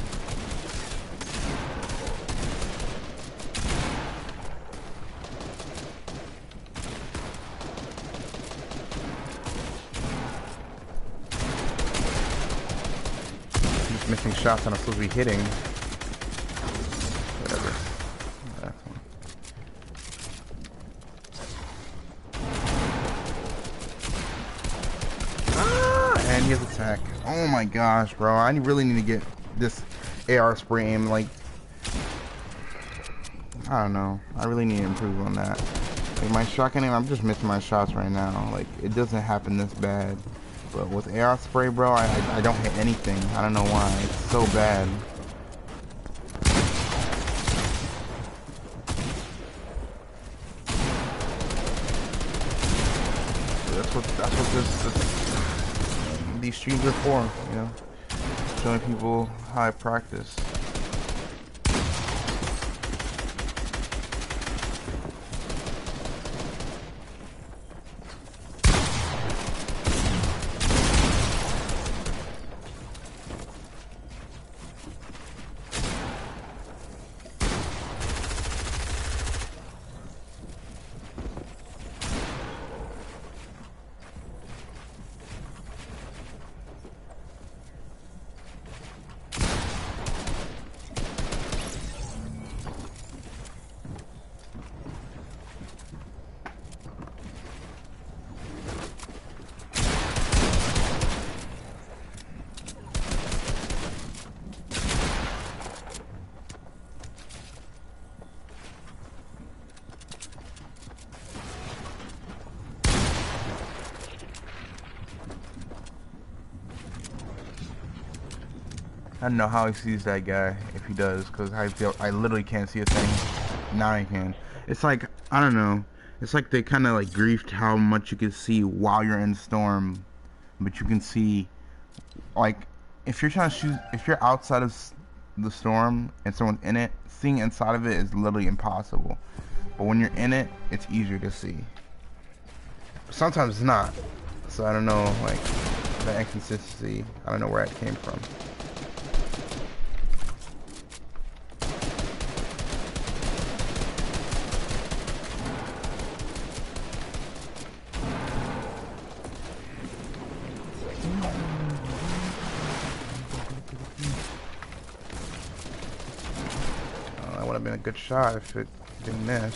I'm just missing shots that I'm supposed to be hitting. Whatever. That's one. And he has attack. Oh my gosh, bro. I really need to get this AR spray aim. Like, I don't know. I really need to improve on that. Like, my shotgun aim, I'm just missing my shots right now. Like, it doesn't happen this bad. But with AR spray, bro, I don't hit anything. I don't know why. It's so bad. That's what these streams are for, you know, showing people how I practice. I don't know how he sees that guy, if he does, because I literally can't see a thing. Now I can. It's like, I don't know. It's like they kind of like griefed how much you can see while you're in storm, but you can see, like, if you're trying to shoot, if you're outside of the storm and someone's in it, seeing inside of it is literally impossible. But when you're in it, it's easier to see. Sometimes it's not. So I don't know, like, the inconsistency. I don't know where it came from. That would have been a good shot if it didn't miss.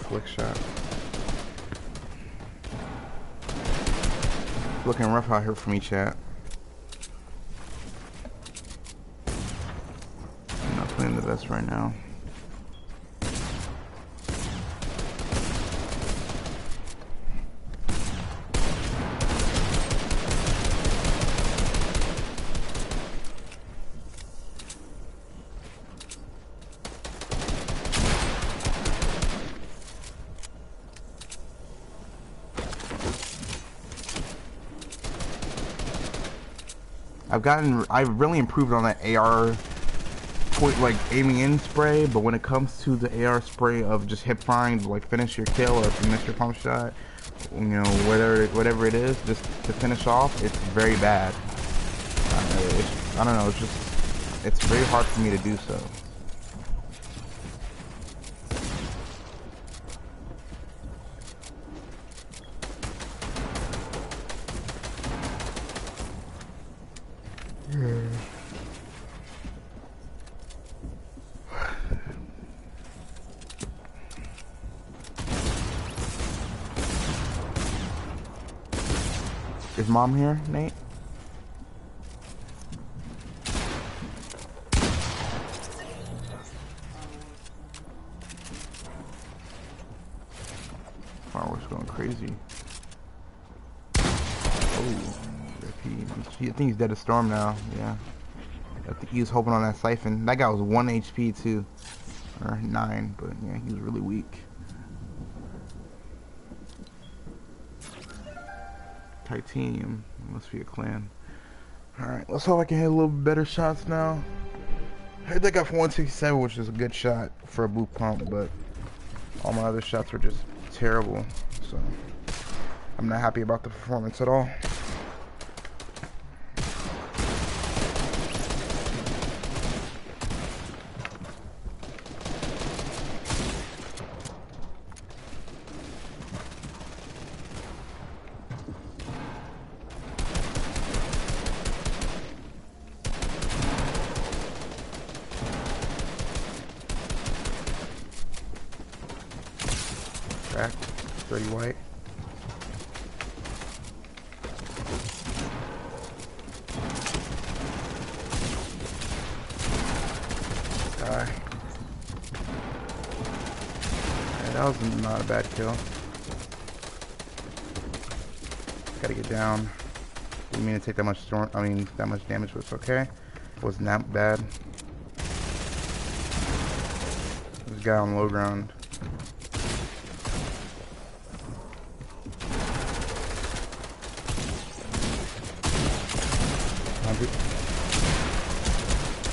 Flick shot. Looking rough out here for me, chat. I'm not playing the best right now. I've really improved on that AR like aiming in spray, but when it comes to the AR spray of just hip firing, like finish your kill or if you miss your pump shot, you know, whatever it is, just to finish off, it's very bad. I don't know, it's very hard for me to do so. Is mom here, Nate? Fireworks going crazy. Oh, I think he's dead to storm now. Yeah. I think he was hoping on that siphon. That guy was 1 HP too. Or 9, but yeah, he was really weak. Titanium. Must be a clan. Alright, let's hope I can hit a little better shots now. I hit that guy for 167, which is a good shot for a boot pump, but all my other shots were just terrible. So I'm not happy about the performance at all. Cracked, 30 white. Die. Yeah, that was not a bad kill. Gotta get down. Didn't mean to take that much that much damage, but it's okay. It wasn't that bad. This guy on low ground.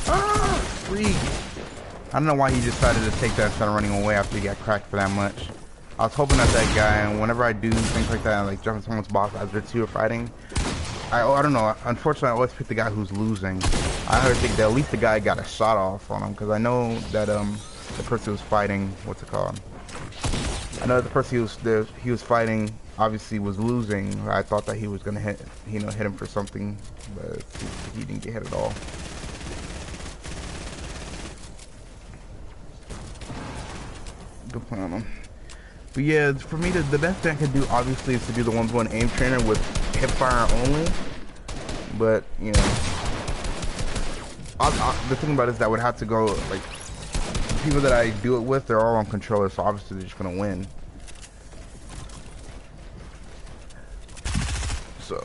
Ah, freak! I don't know why he decided to take that instead of running away after he got cracked for that much. I was hoping that that guy, and whenever I do things like that, like jumping someone's box as they're two are fighting, I don't know. Unfortunately, I always pick the guy who's losing. I heard think that at least the guy got a shot off on him, because I know that the person who was fighting, what's it called? I know the person he was fighting obviously was losing. I thought that he was gonna hit him for something, but he didn't get hit at all. Good plan on him. But yeah, for me, the best thing I could do obviously is to do the 1-1 aim trainer with hip fire only. But you know, the thing about it is that I would have to go like the people that I do it with. They're all on controller, so obviously they're just gonna win. So.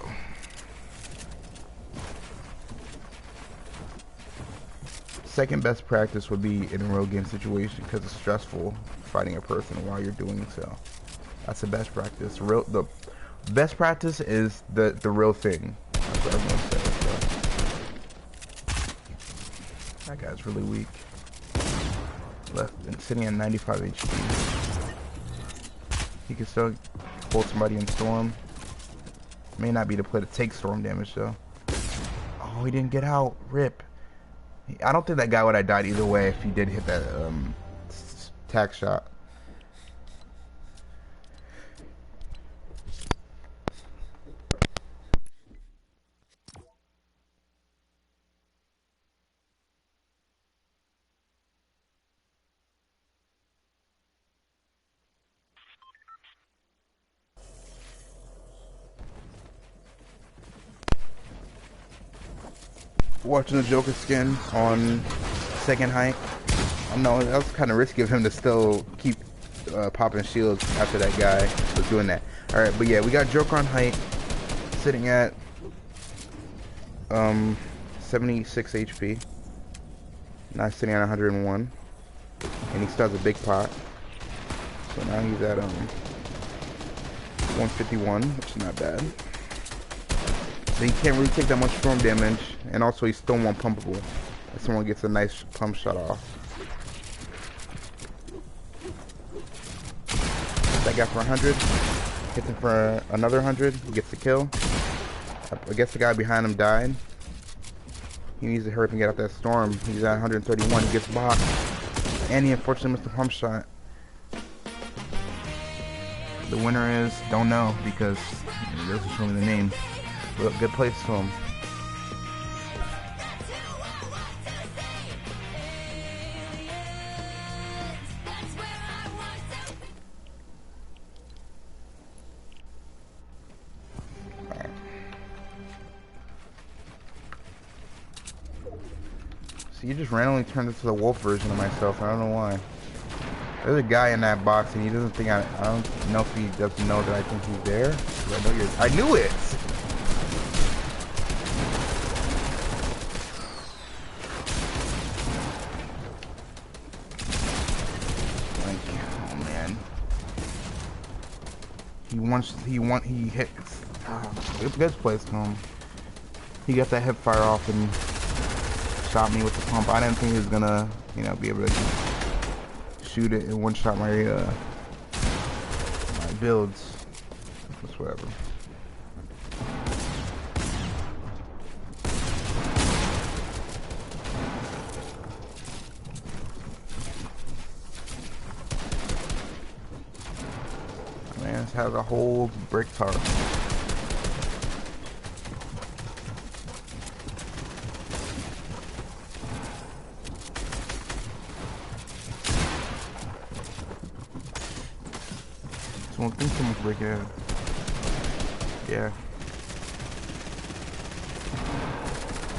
Second best practice would be in a real game situation because it's stressful fighting a person while you're doing so. That's the best practice. The best practice is the real thing. That's what everyone says. So. That guy's really weak. Left and sitting at 95 HP. He can still hold somebody in storm. May not be the play to take storm damage though. Oh, he didn't get out. Rip. I don't think that guy would have died either way if he did hit that tack shot. Watching the Joker skin on second height. I know that was kind of risky of him to still keep popping shields after that guy was doing that. Alright, but yeah, we got Joker on height sitting at 76 HP. Now he's sitting at 101. And he still has a big pot. So now he's at 151, which is not bad. But he can't really take that much storm damage, and also he's still one pumpable. If someone gets a nice pump shot off. That guy for 100, hits him for another 100, he gets the kill. I guess the guy behind him died. He needs to hurry up and get out that storm. He's at 131, he gets blocked. And he unfortunately missed the pump shot. The winner is, don't know, because it doesn't show me the name. But good place to him. Alright. So you just randomly turned into the wolf version of myself. I don't know why. There's a guy in that box, and he doesn't think I don't know if he doesn't know that I think he's there. I know I knew it. Like, oh man. He hit. Good place to him. He got that hip fire off and shot me with the pump. I didn't think he was gonna, you know, be able to shoot it and one shot my my builds. Just whatever. Man, this has a whole brick tarp. I think someone's breaking in. Yeah.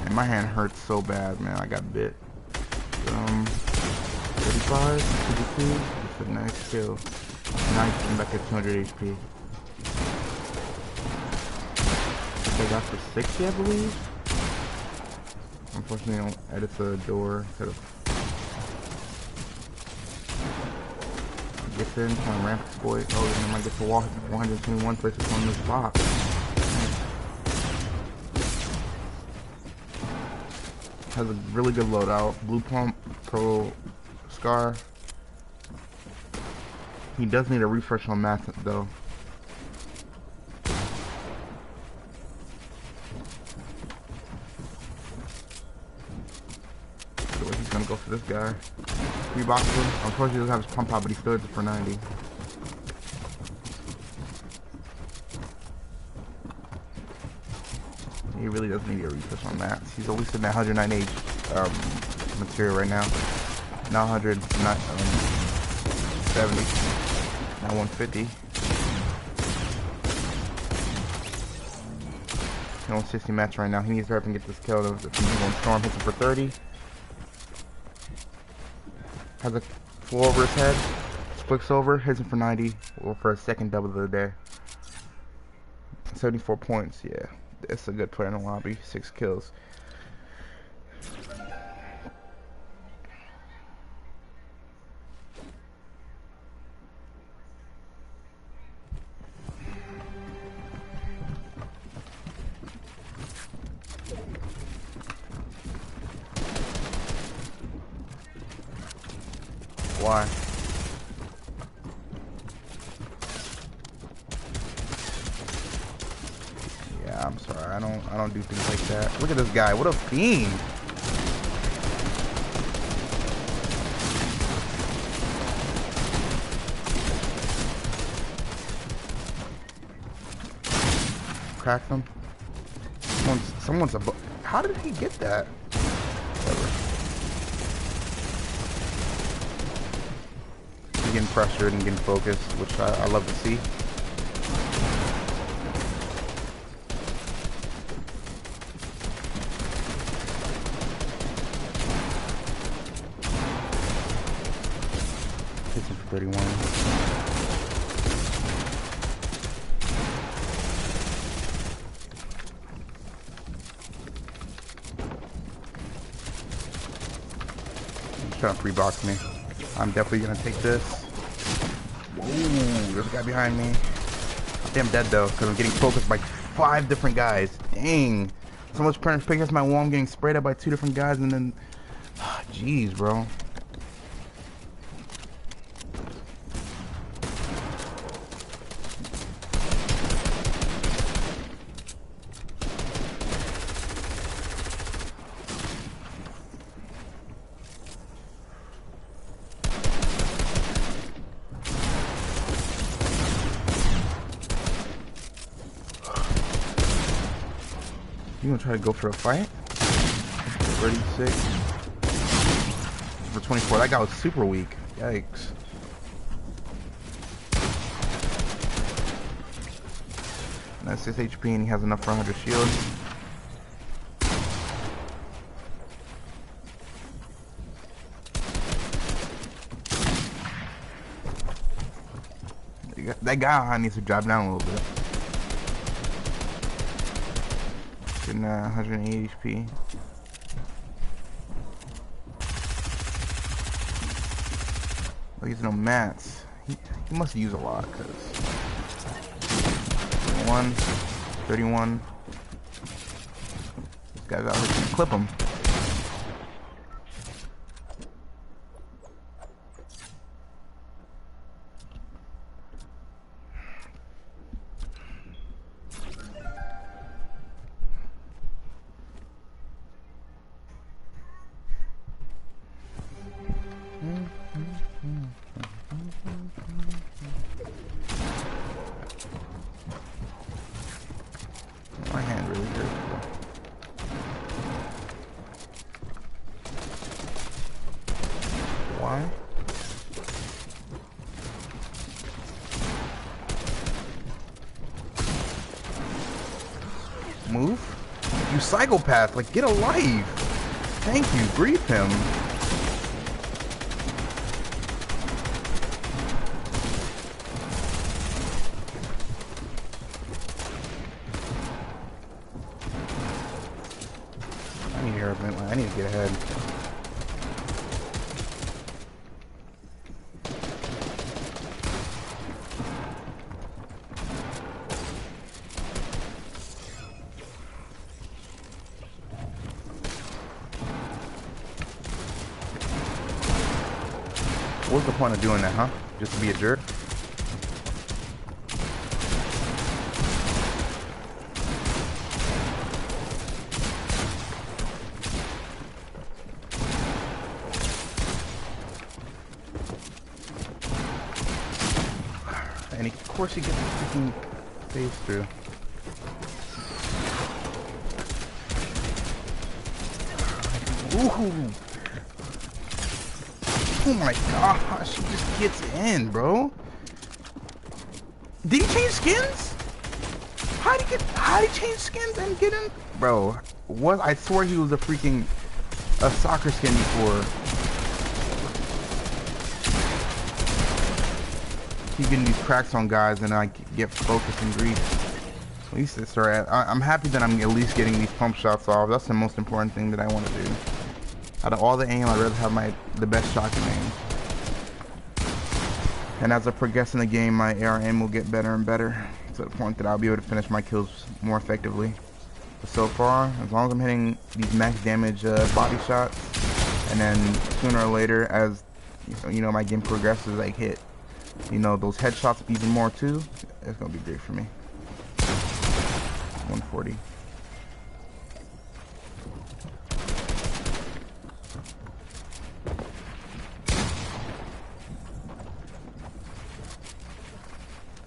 And my hand hurts so bad, man. I got bit. 35, 52. That's a nice kill. Nice, I'm back at 200 HP. I got for 60, I believe. Unfortunately, I don't edit the door instead of. Gets in, trying to ramp exploit. Oh, and I might get to wall 121 places on this box. Has a really good loadout. Blue pump, pro scar. He does need a refresh on math though. So he's gonna go for this guy. Rebox him. Unfortunately, he doesn't have his pump out, but he still hits it for 90. He really does need a refresh on that. He's at least in that 198 material right now. Now 100, not 70. Now 150. He's on 60 match right now. He needs to hurry up and get this kill. If he's going storm, hits him for 30. Has a floor over his head, flicks over, hits him for 90, or for a second double of the day. 74 points, yeah. That's a good player in the lobby, 6 kills. Why? Yeah, I'm sorry. I don't do things like that. Look at this guy. What a fiend. Cracked him. Someone's above. How did he get that? Getting pressured and getting focused, which I love to see. Hits him for 31. He's trying to free-box me. I'm definitely gonna take this. Ooh, there's a guy behind me. I think I'm dead though, because I'm getting focused by 5 different guys. Dang. So much trying to pick up my wall, I'm getting sprayed up by 2 different guys, and then... Jeez, bro. You gonna try to go for a fight? 36 for 24. That guy was super weak. Yikes. And that's 6 HP and he has enough for 100 shield. That guy needs to drop down a little bit. Getting 180 HP. Oh, he's no mats. He must use a lot, cause 31. This guy's out here to clip him. My hand really hurts. Why? Move? You psychopath, like get a life. Thank you, grief him. I need to get ahead. What's the point of doing that, huh? Just to be a jerk? And of course he gets the freaking phase through. Ooh! Oh my gosh, he just gets in, bro. Did he change skins? How did he change skins and get in? Bro, what? I swear he was a freaking soccer skin before. Keep getting these cracks on guys and I get focused and grease. At least it's alright. I'm happy that I'm at least getting these pump shots off. That's the most important thing that I want to do. Out of all the aim, I'd rather have the best shotgun aim. And as I progress in the game, my AR aim will get better and better to the point that I'll be able to finish my kills more effectively. But so far, as long as I'm hitting these max damage body shots, and then sooner or later, as you know, my game progresses, I hit those headshots even more too. It's gonna be great for me. 140.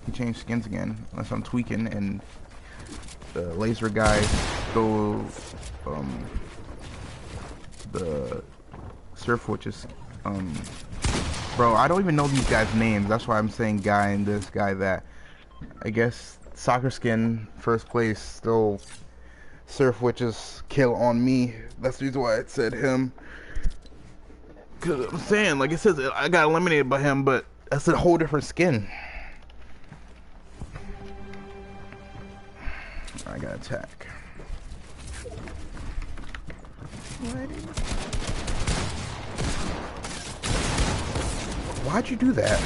He changed skins again, unless I'm tweaking and the laser guys go the surf witches. Bro, I don't even know these guys' names. That's why I'm saying guy and this, guy that. I guess soccer skin first place, still surf witches kill on me. That's the reason why it said him. Cause I'm saying, like it says, I got eliminated by him, but that's a whole different skin. I gotta attack. Why'd you do that?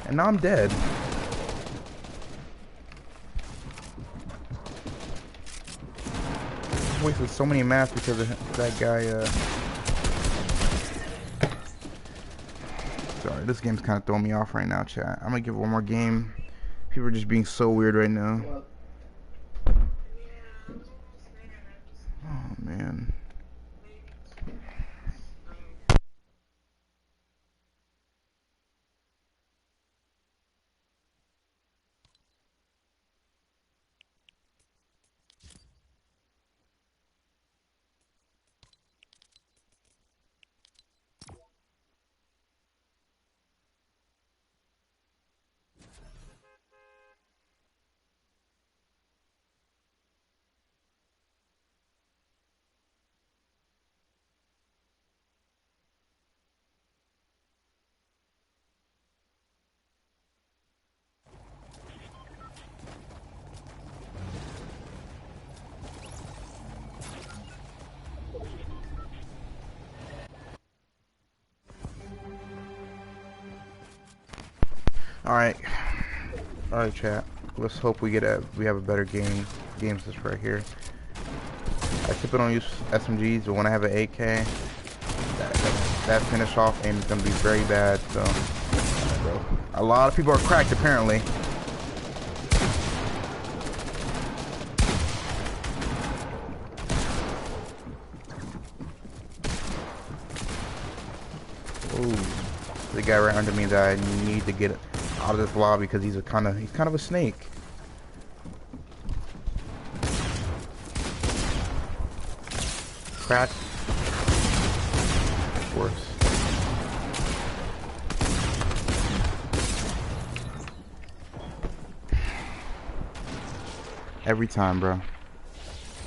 And now I'm dead. I wasted so many mats because of that guy. Sorry, this game's kind of throwing me off right now, chat. I'm gonna give it one more game. People are just being so weird right now. Oh man. Alright. Alright, chat. Let's hope we have a better games this right here. I typically don't use SMGs, but when I have an AK, that finish off aim is gonna be very bad, so a lot of people are cracked apparently. Ooh, the guy right under me that I need to get out of this lobby because he's kind of a snake. Crack. Worse. Every time, bro.